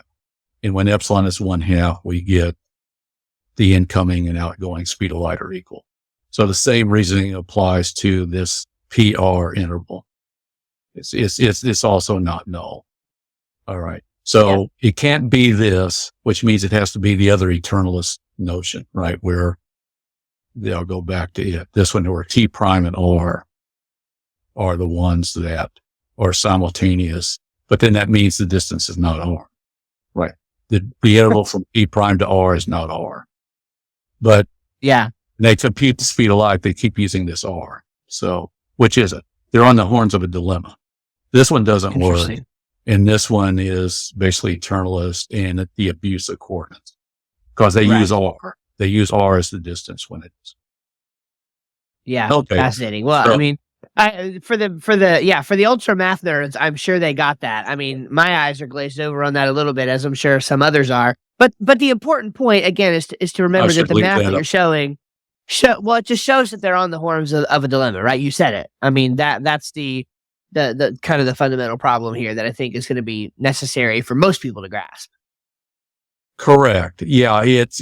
And when epsilon is 1/2, we get the incoming and outgoing speed of light are equal. So the same reasoning applies to this PR interval. It's also not null. All right. So it can't be this, which means it has to be the other eternalist notion, right? Where they'll go back to it. This one, where T prime and R are the ones that are simultaneous, but then that means the distance is not R, right? The interval from T prime to R is not R, but they compute the speed of light. They keep using this R. So which is it? They're on the horns of a dilemma. This one doesn't work. And this one is basically eternalist and at the abuse of coordinates, because they use R. They use R as the distance when it is. Yeah. Okay. Fascinating. Well, so, I mean, for the ultra math nerds, I'm sure they got that. I mean, my eyes are glazed over on that a little bit, as I'm sure some others are. But the important point again is to remember that the math that you're showing, it just shows that they're on the horns of a dilemma, right? You said it. I mean, that's the kind of the fundamental problem here that I think is going to be necessary for most people to grasp. Correct. Yeah, it's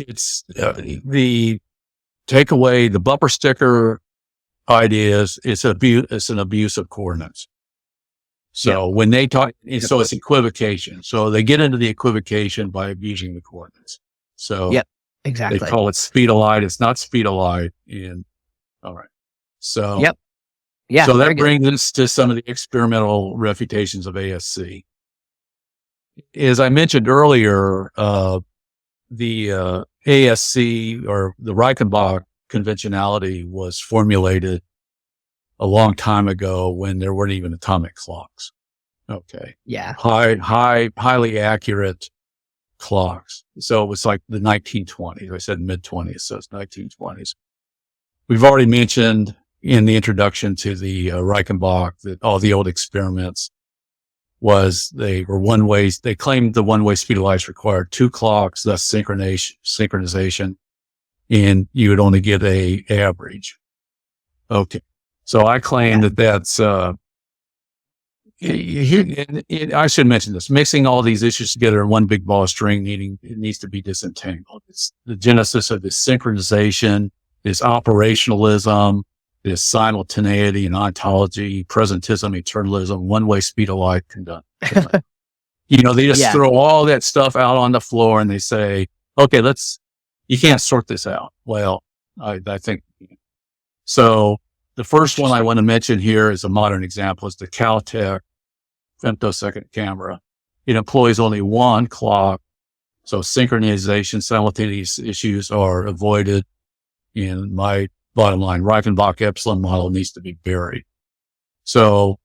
the takeaway. The bumper sticker idea is it's an abuse of coordinates. So when they talk, so it's equivocation. So they get into the equivocation by abusing the coordinates. So exactly. They call it speed of light. It's not speed of light. All right. So so that brings us to some of the experimental refutations of ASC. As I mentioned earlier, the ASC, or the Reichenbach conventionality, was formulated a long time ago when there weren't even atomic clocks. Okay. Yeah. Highly accurate clocks. So it was like the 1920s. I said mid-20s, so it's 1920s. We've already mentioned in the introduction to the Reichenbach that all the old experiments they were one ways. They claimed the one-way speed of light required 2 clocks, thus synchronization, and you would only get a average. Okay. So I claim that's, I should mention this, mixing all these issues together in one big ball of string it needs to be disentangled. It's the genesis of this synchronization, this operationalism, this simultaneity and ontology, presentism, eternalism, one-way speed of light conduct. They just throw all that stuff out on the floor and they say, okay, you can't sort this out. Well, I think so. The first one I want to mention here is a modern example. Is the Caltech femtosecond camera. It employs only one clock, so synchronization, simultaneity issues are avoided. In my bottom line, Reifenbach epsilon model needs to be buried. So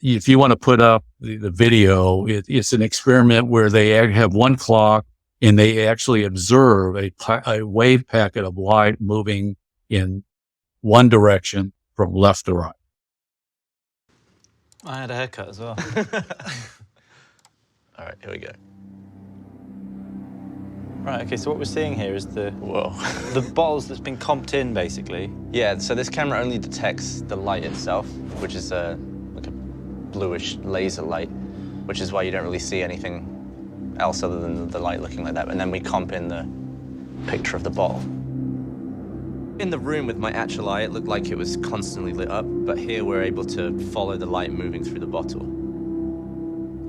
if you want to put up the video, it's an experiment where they have one clock and they actually observe a wave packet of light moving in one direction from left to right. I had a haircut as well. All right, here we go. Right, okay, so what we're seeing here is the bottles that's been comped in, basically. Yeah, so this camera only detects the light itself, which is like a bluish laser light, which is why you don't really see anything else other than the light looking like that. And then we comp in the picture of the bottle. In the room with my actual eye, it looked like it was constantly lit up, but here we're able to follow the light moving through the bottle.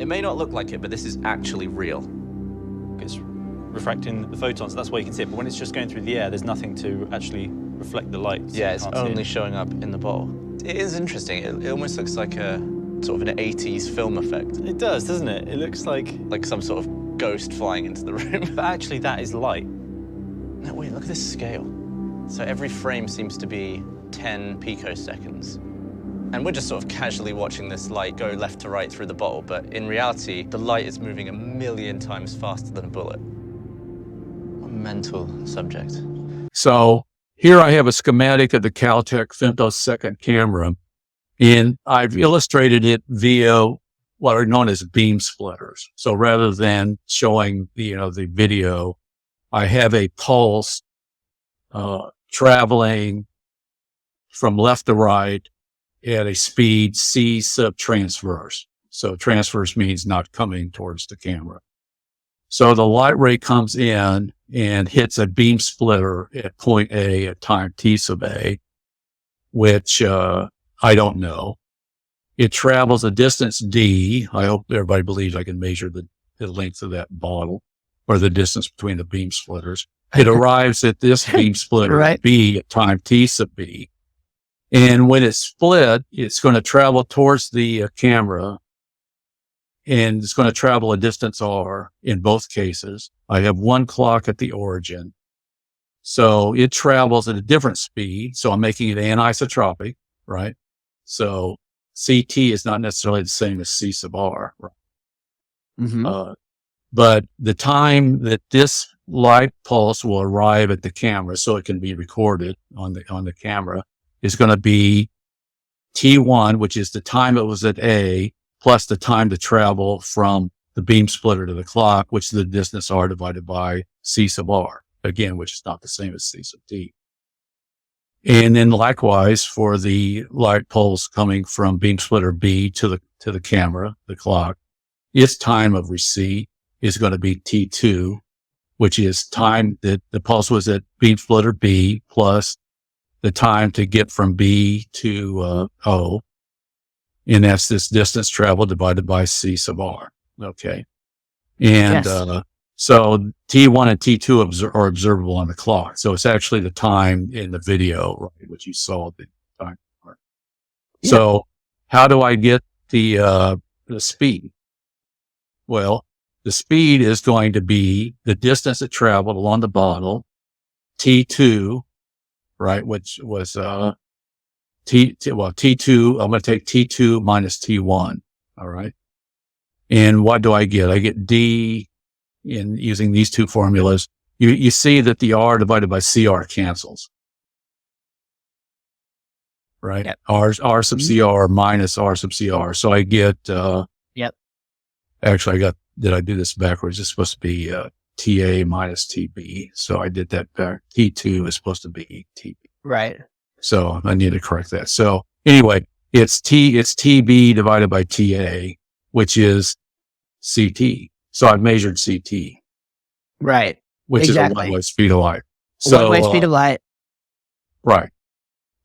It may not look like it, but this is actually real. It's refracting the photons, that's why you can see it, but when it's just going through the air, there's nothing to actually reflect the light. So yeah, it's only showing up in the bottle. It is interesting. It almost looks like a sort of an 80s film effect. It does, doesn't it? It looks like some sort of ghost flying into the room. But actually, that is light. No, wait, look at this scale. So every frame seems to be 10 picoseconds. And we're just sort of casually watching this light go left to right through the bottle, but in reality, the light is moving 1,000,000 times faster than a bullet. What a mental subject. So here I have a schematic of the Caltech femtosecond camera, and I've illustrated it via what are known as beam splitters. So rather than showing the video, I have a pulse traveling from left to right at a speed c sub transverse. So transverse means not coming towards the camera. So the light ray comes in and hits a beam splitter at point A at time t sub a, which I don't know. It travels a distance d. I hope everybody believes I can measure the length of that bottle or the distance between the beam splitters. It arrives at this beam splitter Right. B at time t sub b. And when it's split, it's going to travel towards the camera, and it's going to travel a distance r in both cases. I have one clock at the origin. So it travels at a different speed. So I'm making it anisotropic, right? So CT is not necessarily the same as C sub r, right? Mm-hmm. But the time that this light pulse will arrive at the camera so it can be recorded on the camera is going to be T1, which is the time it was at A, plus the time to travel from the beam splitter to the clock, which is the distance R divided by C sub R, again, which is not the same as C sub T. And then likewise for the light pulse coming from beam splitter B to the camera, the clock, its time of receipt is going to be T2, which is time that the pulse was at beam splitter B plus the time to get from B to O. And that's this distance traveled divided by C sub R. Okay. And Yes. so T1 and T2 are observable on the clock. So it's actually the time in the video, right, which you saw at the time. Yeah. So how do I get the speed? Well, the speed is going to be the distance it traveled along the bottle, T2, right, which was T2. I'm going to take T2 minus T1. All right. And what do I get? I get D in using these two formulas. You see that the R divided by CR cancels. Right? Yep. R sub CR minus R sub CR. So I get, Yep. Actually, did I do this backwards? It's supposed to be TA minus TB. So I did that back. T2 is supposed to be TB. Right. So I need to correct that. So Anyway, it's TB divided by TA, which is CT. So I've measured CT, Right. which Exactly. is a one-way speed of light. So, One-way speed of light. right.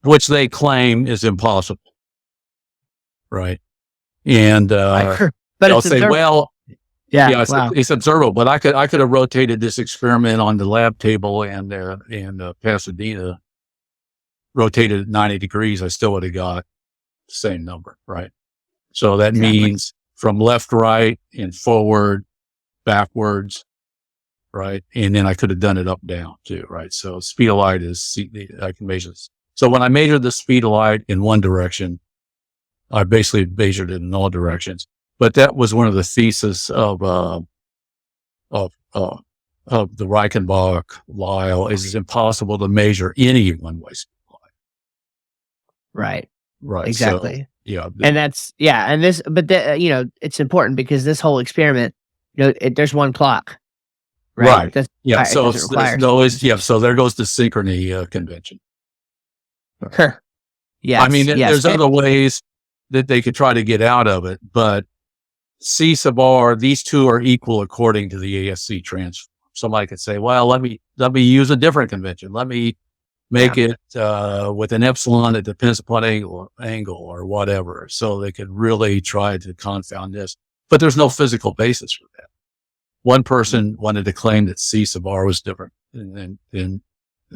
Which they claim is impossible. Right. And, but they'll it's say, observable. well, Yeah. it's, Wow. it's observable, but I could have rotated this experiment on the lab table and Pasadena, rotated at 90 degrees. I still would have got the same number. Right. So that Exactly. means from left, right, and forward, backwards. Right. And then I could have done it up, down too. Right. So speed of light I can measure this. So when I measured the speed of light in one direction, I basically measured it in all directions. But that was one of the theses of the Reichenbach-Lisle is it's impossible to measure any one-way speed of light. Right. Right. Exactly. So, yeah. And that's, and this, but it's important because this whole experiment, there's one clock. Right. That's, Yeah. it So doesn't require- so there goes the synchrony convention. Yes. I mean, yes. there's other ways that they could try to get out of it, but C sub R, these two are equal according to the ASC transform. Somebody could say, well, let me use a different convention. Let me make it with an epsilon that depends upon angle or whatever. So they could really try to confound this, but there's no physical basis for that. One person wanted to claim that C sub R was different than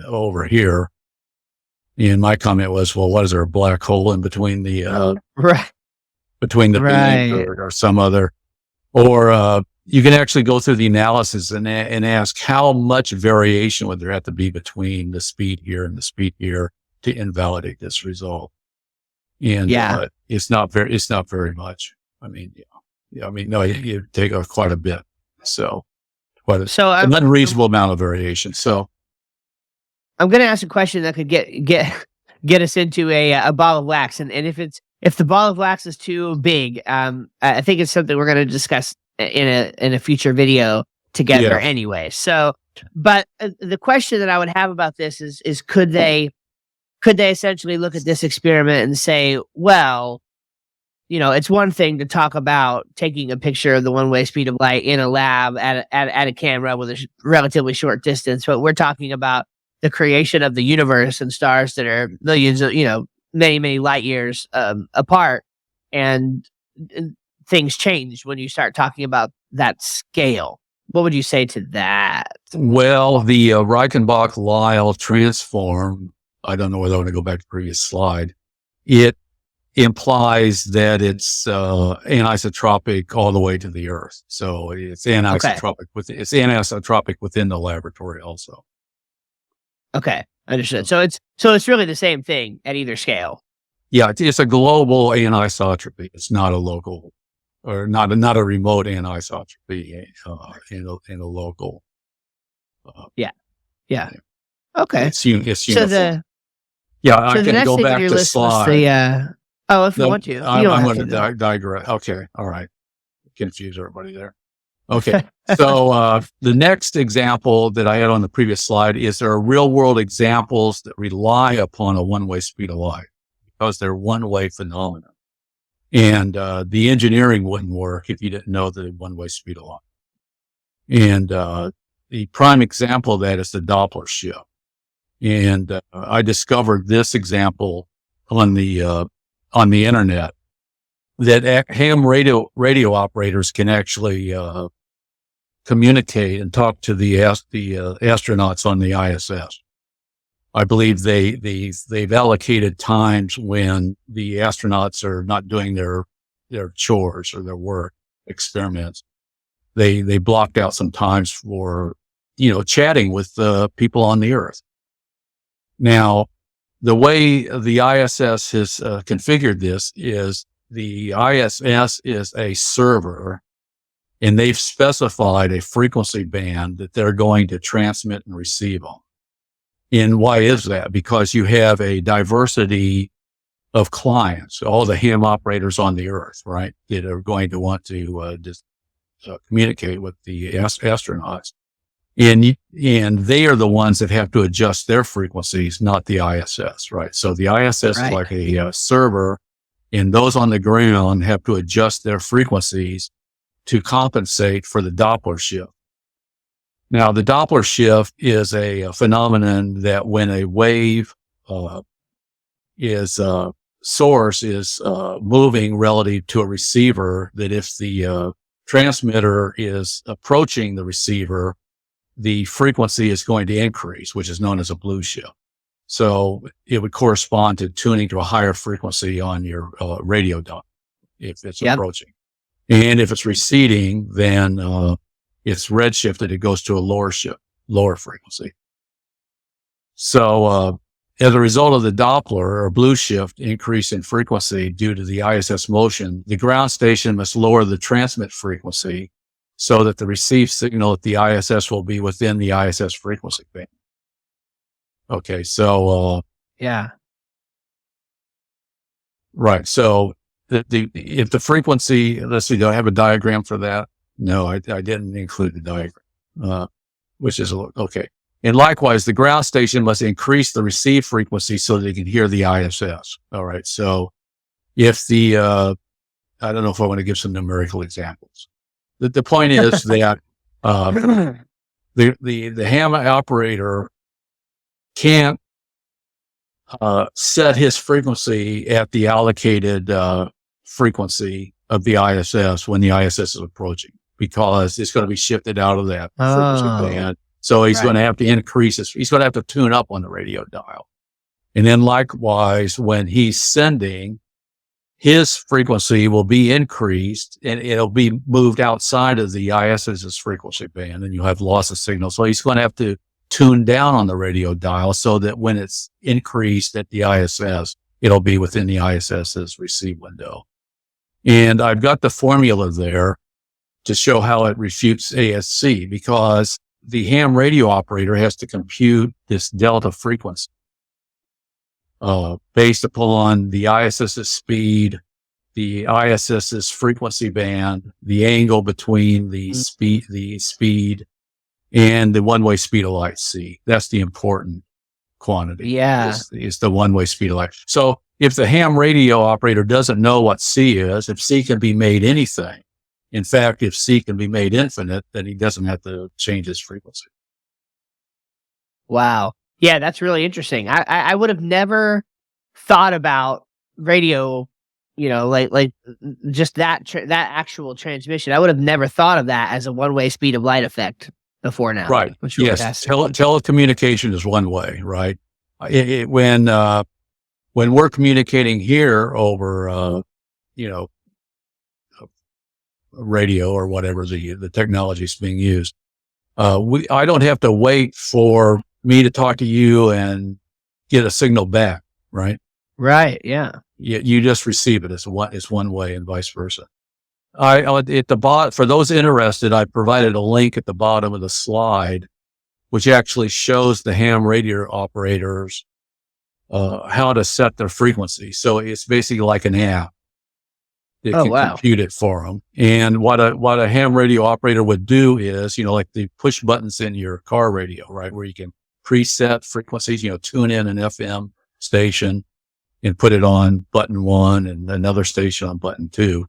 over here. And my comment was, well, what is there, a black hole in between the, right. between the being or some other, or, you can actually go through the analysis and ask how much variation would there have to be between the speed here and the speed here to invalidate this result. And, it's not very much. I mean, no, you take quite a bit. So an unreasonable amount of variation. So, I'm going to ask a question that could get us into a ball of wax, and if the ball of wax is too big, I think it's something we're going to discuss in a future video together anyway. So, but the question that I would have about this is could they essentially look at this experiment and say, well, it's one thing to talk about taking a picture of the one-way speed of light in a lab at a camera with a relatively short distance, but we're talking about the creation of the universe and stars that are millions of, many, many light years apart. And things change when you start talking about that scale. What would you say to that? Well, the Reichenbach-Lisle transform, I don't know whether I want to go back to the previous slide. It implies that it's anisotropic all the way to the Earth. So it's anisotropic within the laboratory also. Okay, understood. So it's really the same thing at either scale. Yeah, it's a global anisotropy. It's not a local or not a remote anisotropy in a local. Yeah. Okay. It's uniform. So I can go back to slide. If you want to. I'm going to digress. Okay. All right. Confuse everybody there. Okay. So, the next example that I had on the previous slide is there are real world examples that rely upon a one-way speed of light because they're one-way phenomena. And, the engineering wouldn't work if you didn't know the one-way speed of light. And, the prime example of that is the Doppler shift. And, I discovered this example on the internet that ham radio operators can actually, communicate and talk to the astronauts on the ISS. I believe they've allocated times when the astronauts are not doing their chores or their work experiments. They blocked out some times for, chatting with people on the Earth. Now, the way the ISS has configured this is the ISS is a server, and they've specified a frequency band that they're going to transmit and receive on. And why is that? Because you have a diversity of clients, all the ham operators on the Earth, right, that are going to want to communicate with the astronauts. And they are the ones that have to adjust their frequencies, not the ISS, right? So the ISS is like a server, and those on the ground have to adjust their frequencies to compensate for the Doppler shift. Now, the Doppler shift is a phenomenon that when a wave source is moving relative to a receiver, that if the transmitter is approaching the receiver, the frequency is going to increase, which is known as a blue shift. So it would correspond to tuning to a higher frequency on your radio dial if it's approaching. And if it's receding, then it's redshifted. It goes to a lower frequency. So as a result of the Doppler or blue shift increase in frequency due to the ISS motion, the ground station must lower the transmit frequency so that the received signal at the ISS will be within the ISS frequency band. Okay, so right. So if the frequency, let's see, do I have a diagram for that? No, I didn't include the diagram, which is okay. And likewise, the ground station must increase the receive frequency so that it can hear the ISS. All right. So if I don't know if I want to give some numerical examples. The point is that the ham operator can't set his frequency at the allocated frequency of the ISS when the ISS is approaching, because it's going to be shifted out of that frequency band. So he's going to have to increase he's going to have to tune up on the radio dial. And then likewise, when he's sending, his frequency will be increased and it'll be moved outside of the ISS's frequency band, and you'll have loss of signal. So he's going to have to tune down on the radio dial so that when it's increased at the ISS, it'll be within the ISS's receive window. And I've got the formula there to show how it refutes ASC, because the ham radio operator has to compute this delta frequency based upon the ISS's speed, the ISS's frequency band, the angle between the speed and the one-way speed of light, C. That's the important quantity. Yeah. Is the one-way speed of light. So if the ham radio operator doesn't know what C is, if C can be made anything, in fact, if C can be made infinite, then he doesn't have to change his frequency. Wow. Yeah, that's really interesting. I would have never thought about radio, like just that actual transmission. I would have never thought of that as a one-way speed of light effect before now. Right. Yes. Telecommunication is one way, right? When we're communicating here over, radio or whatever the technology is being used, I don't have to wait for me to talk to you and get a signal back, right? Right. Yeah. You just receive it. It's one way, and vice versa. At the bottom, for those interested, I provided a link at the bottom of the slide, which actually shows the ham radio operators how to set their frequency. So it's basically like an app. It can compute it for them. And what a ham radio operator would do is, like the push buttons in your car radio, right, where you can preset frequencies, tune in an FM station and put it on button 1 and another station on button 2.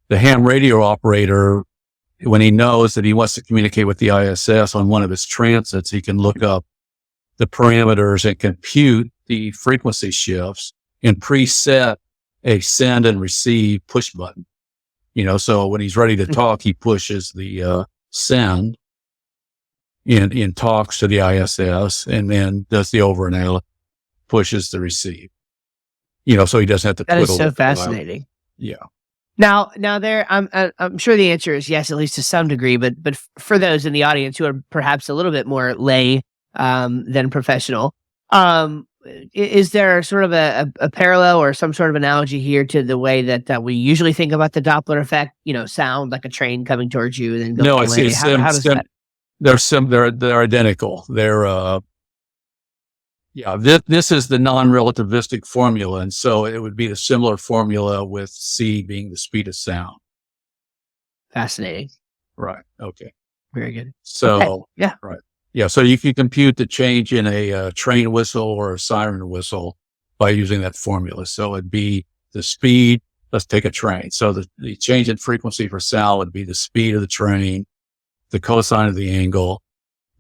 The ham radio operator, when he knows that he wants to communicate with the ISS on one of his transits, he can look up the parameters and compute the frequency shifts and preset a send and receive push button. So when he's ready to talk, he pushes the send and talks to the ISS, and then does the over and out, pushes the receive. So he doesn't have to That is twiddle so it. fascinating. Yeah. Now there, I'm sure the answer is yes, at least to some degree. But for those in the audience who are perhaps a little bit more lay than professional, is there sort of a parallel or some sort of analogy here to the way that we usually think about the Doppler effect? Sound like a train coming towards you, and then No, going away. How does that? They're identical. They're this is the non-relativistic formula, and so it would be a similar formula with C being the speed of sound. Fascinating. Right. Okay. Very good. So, Okay. Yeah. right. Yeah. So you can compute the change in a train whistle or a siren whistle by using that formula. So it'd be the speed. Let's take a train. So the change in frequency for sound would be the speed of the train, the cosine of the angle,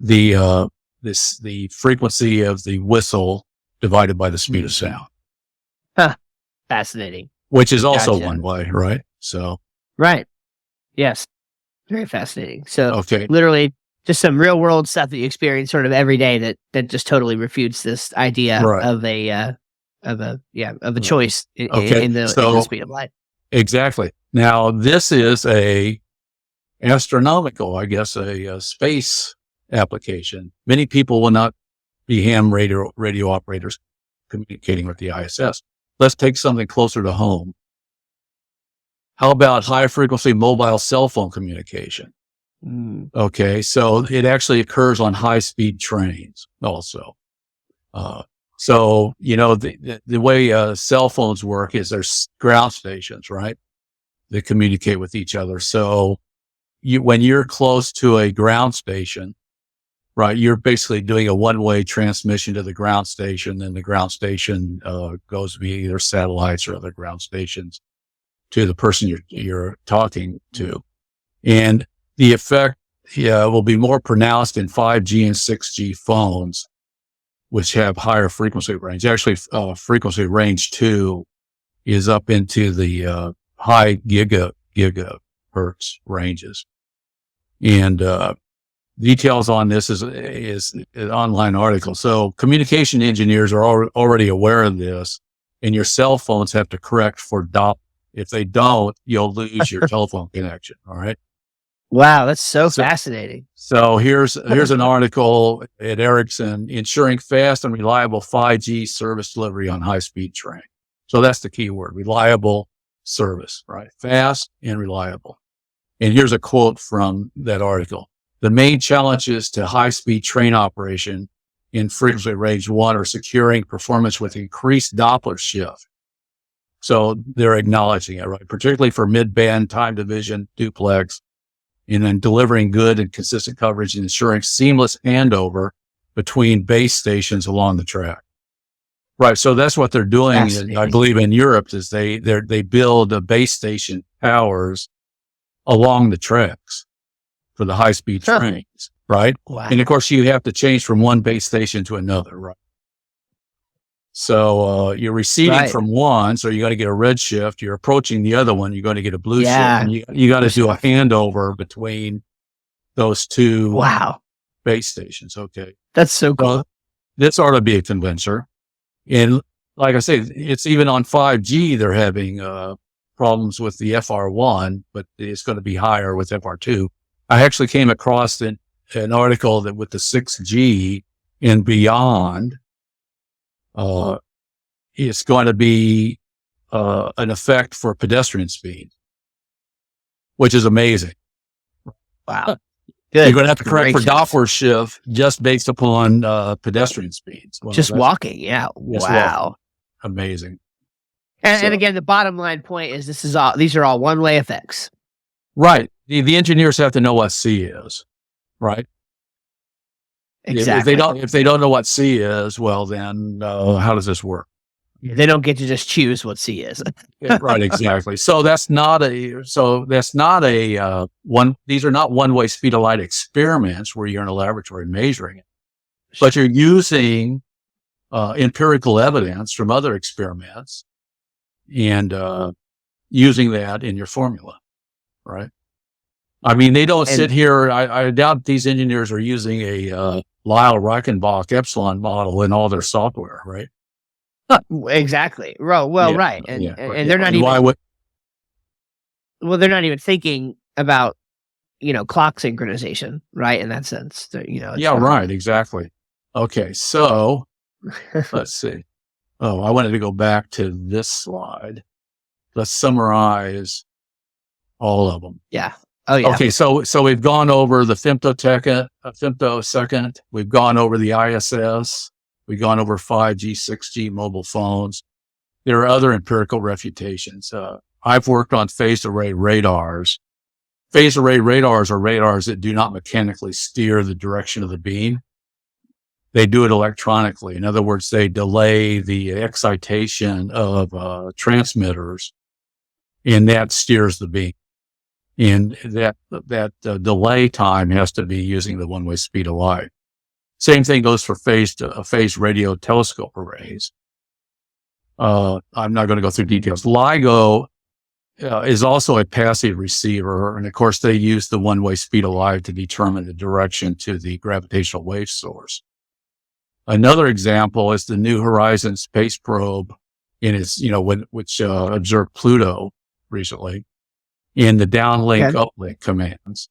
the frequency of the whistle divided by the speed of sound. Huh. Fascinating. Which is also Gotcha. one way, right? So, Right. Yes. Very fascinating. So okay. literally just some real world stuff that you experience sort of every day that just totally refutes this idea Right. of a choice in the speed of light. Exactly. Now, this is a astronomical, I guess, a space application. Many people will not be ham radio operators communicating with the ISS. Let's take something closer to home. How about high frequency mobile cell phone communication? Okay. So it actually occurs on high speed trains also. So, the way cell phones work is there's ground stations, right? That communicate with each other. So when you're close to a ground station, right, you're basically doing a one-way transmission to the ground station, and the ground station goes via either satellites or other ground stations to the person you're talking to. And the effect will be more pronounced in 5G and 6G phones, which have higher frequency range. Actually, frequency range 2 is up into the high gigahertz ranges. And details on this is an online article. So communication engineers are already aware of this, and your cell phones have to correct for Doppler. If they don't, you'll lose your telephone connection. All right. Wow, that's so fascinating. So here's an article at Ericsson, ensuring fast and reliable 5G service delivery on high-speed train. So that's the key word, reliable service, right? Fast and reliable. And here's a quote from that article. The main challenges to high-speed train operation in frequency range 1 are securing performance with increased Doppler shift. So they're acknowledging it, right? Particularly for mid-band time division duplex, and then delivering good and consistent coverage and ensuring seamless handover between base stations along the track. Right. So that's what they're doing. I believe in Europe is they build a base station towers along the tracks for the high speed trains. Right. Wow. And of course you have to change from one base station to another. Right. So, you're receding from one. So you got to get a red shift. You're approaching the other one. You're going to get a blue shift. And you got to do a handover between those two base stations. Okay. That's so cool. Well, this ought to be a convincer. And like I say, it's even on 5G, they're having, problems with the FR1, but it's going to be higher with FR2. I actually came across an article that with the 6G and beyond, it's going to be an effect for pedestrian speed, which is amazing. Wow. Good. You're going to have to correct for Doppler shift just based upon pedestrian speeds. Well, just walking. Yeah. Wow. Walking. Amazing. And again, the bottom line point is these are all one-way effects. Right. The engineers have to know what C is, right? Exactly. If they don't know what C is, well, then how does this work? They don't get to just choose what C is. Right, exactly. So these are not one-way speed of light experiments where you're in a laboratory measuring it, but you're using empirical evidence from other experiments and using that in your formula, right? I mean, they don't sit here. I doubt these engineers are using a Lyle-Reichenbach epsilon model in all their software, right? Exactly. Right. And they're not even. They're not even thinking about, clock synchronization, right? In that sense, right. Exactly. Okay. So let's see. Oh, I wanted to go back to this slide. Let's summarize all of them. Yeah. Oh, yeah. Okay, so we've gone over the femtosecond. We've gone over the ISS. We've gone over 5G, 6G mobile phones. There are other empirical refutations. I've worked on phased array radars, phased array radars are radars that do not mechanically steer the direction of the beam. They do it electronically. In other words, they delay the excitation of transmitters, and that steers the beam. And that delay time has to be using the one-way speed of light. Same thing goes for phased radio telescope arrays. I'm not going to go through details. LIGO is also a passive receiver, and of course they use the one-way speed of light to determine the direction to the gravitational wave source. Another example is the New Horizons space probe in its, which observed Pluto recently, in the downlink, uplink commands.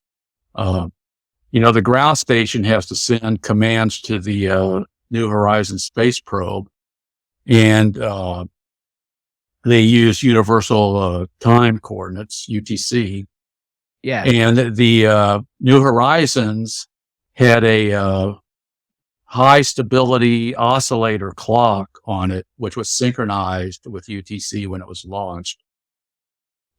The ground station has to send commands to the New Horizons space probe, and they use universal time coordinates, UTC. Yeah. And the New Horizons had a high stability oscillator clock on it, which was synchronized with UTC when it was launched.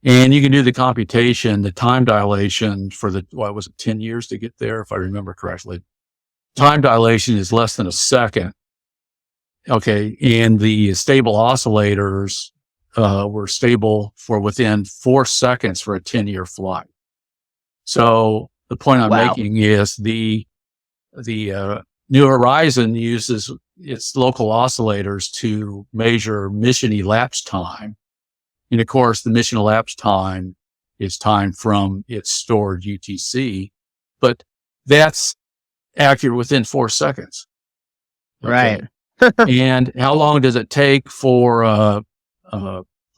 And you can do the computation, the time dilation for 10 years to get there, if I remember correctly. Time dilation is less than a second. Okay. And the stable oscillators were stable for within 4 seconds for a 10-year flight. So the point I'm making is the New Horizon uses its local oscillators to measure mission elapsed time. And of course, the mission elapsed time is time from its stored UTC, but that's accurate within 4 seconds. Okay? Right. And how long does it take for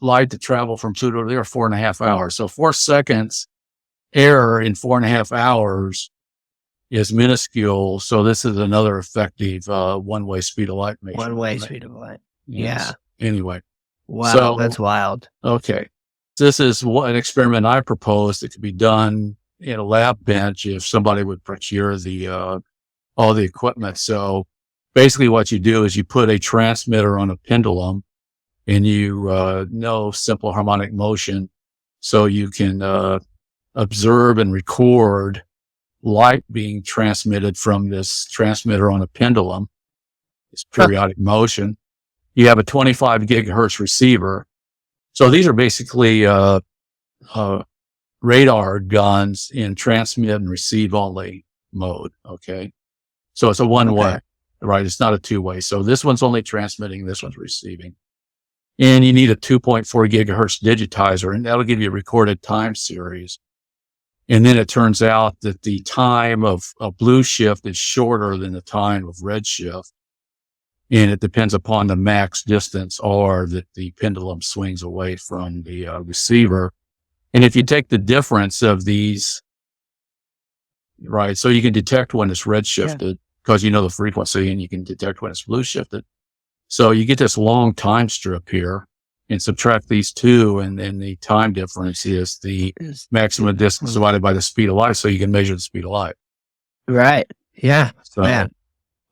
light to travel from Pluto to there? 4.5 hours. So 4 seconds error in 4.5 hours is minuscule. So this is another effective one-way speed of light measurement. One-way speed of light. Yes. Yeah. Anyway. Wow, so, that's wild. Okay. This is an experiment I proposed that could be done in a lab bench if somebody would procure all the equipment. So basically what you do is you put a transmitter on a pendulum, and you know simple harmonic motion, so you can observe and record light being transmitted from this transmitter on a pendulum, this periodic motion. You have a 25 gigahertz receiver. So these are basically radar guns in transmit and receive only mode. Okay. So it's a one-way, right? It's not a two-way. So this one's only transmitting, this one's receiving. And you need a 2.4 gigahertz digitizer, and that'll give you a recorded time series. And then it turns out that the time of blue shift is shorter than the time of red shift. And it depends upon the max distance or that the pendulum swings away from the receiver. And if you take the difference of these, right, so you can detect when it's red shifted because you know the frequency, and you can detect when it's blue shifted. So you get this long time strip here, and subtract these two, and then the time difference is the maximum distance divided by the speed of light, so you can measure the speed of light. Right. Yeah. So, man.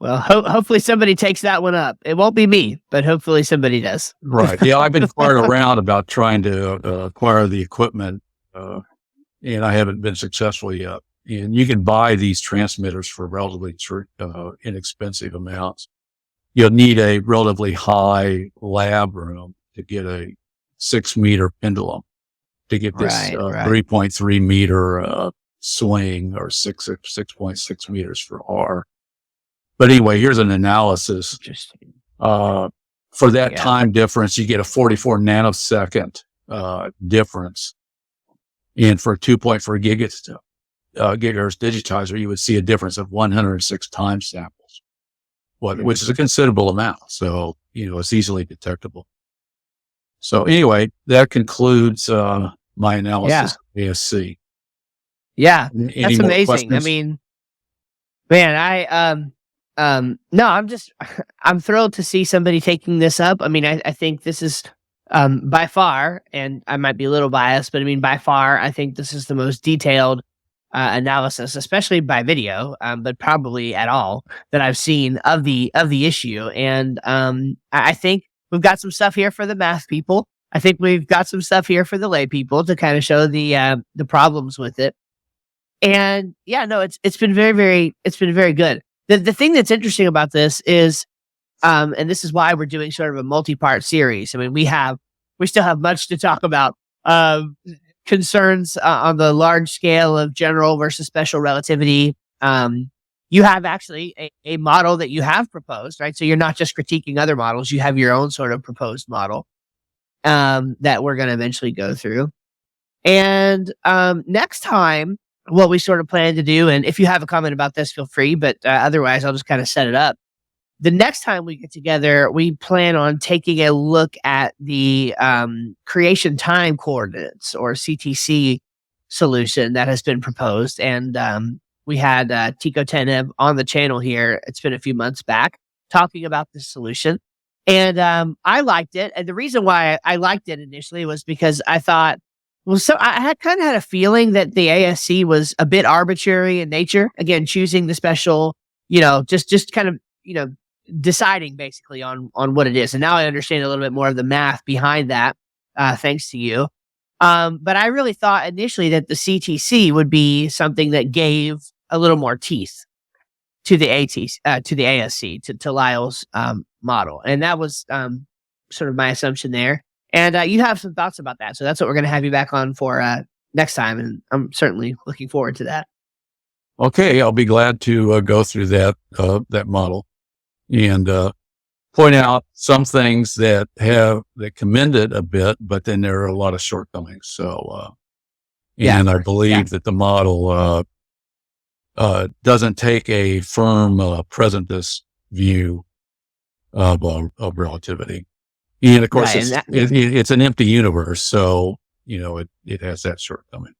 Well, hopefully somebody takes that one up. It won't be me, but hopefully somebody does. Right. Yeah, I've been inquiring around about trying to acquire the equipment, and I haven't been successful yet. And you can buy these transmitters for relatively inexpensive amounts. You'll need a relatively high lab room to get a 6-meter pendulum to get this 3.3 meter swing, or 6.6 meters for R. But anyway, here's an analysis. Interesting. For that time difference, you get a 44 nanosecond difference. And for 2.4 gigahertz digitizer, you would see a difference of 106 time samples, which is a considerable amount. So, it's easily detectable. So anyway, that concludes my analysis of ASC. Yeah, Any that's more amazing. questions? I mean, man, no, I'm thrilled to see somebody taking this up. I mean, I think this is by far, and I might be a little biased, but I mean, by far, I think this is the most detailed analysis, especially by video, but probably at all, that I've seen of the issue. And I think we've got some stuff here for the math people. I think we've got some stuff here for the lay people to kind of show the problems with it. And yeah, no, it's been very good. The thing that's interesting about this is, and this is why we're doing sort of a multi-part series. I mean, we still have much to talk about. Concerns on the large scale of general versus special relativity. You have actually a model that you have proposed, right? So you're not just critiquing other models. You have your own sort of proposed model that we're going to eventually go through. And next time, what we sort of plan to do, and if you have a comment about this, feel free, but otherwise I'll just kind of set it up. The next time we get together, we plan on taking a look at the creation time coordinates, or CTC solution that has been proposed. And we had Tico Teneb on the channel here. It's been a few months back talking about this solution. And I liked it. And the reason why I liked it initially was because I thought, I had kind of had a feeling that the ASC was a bit arbitrary in nature. Again, choosing the special, just kind of, deciding basically on what it is. And now I understand a little bit more of the math behind that, thanks to you. But I really thought initially that the CTC would be something that gave a little more teeth to the ASC, to Lyell's model. And that was sort of my assumption there. And you have some thoughts about that. So that's what we're going to have you back on for next time. And I'm certainly looking forward to that. Okay, I'll be glad to go through that model and point out some things that commend it a bit, but then there are a lot of shortcomings. So, I believe that the model doesn't take a firm presentist view of relativity. And of course, it's an empty universe, so it has that shortcoming.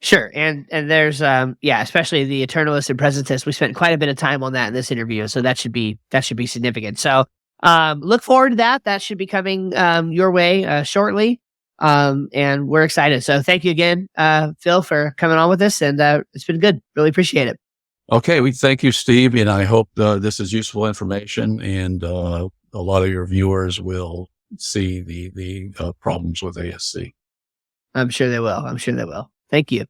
Sure, and there's especially the Eternalist and Presentist. We spent quite a bit of time on that in this interview, so that should be significant. So look forward to that. That should be coming your way shortly, and we're excited. So thank you again, Phil, for coming on with us, and it's been good. Really appreciate it. Okay, we thank you, Steve, and I hope this is useful information, and a lot of your viewers will see the problems with ASC. I'm sure they will. Thank you.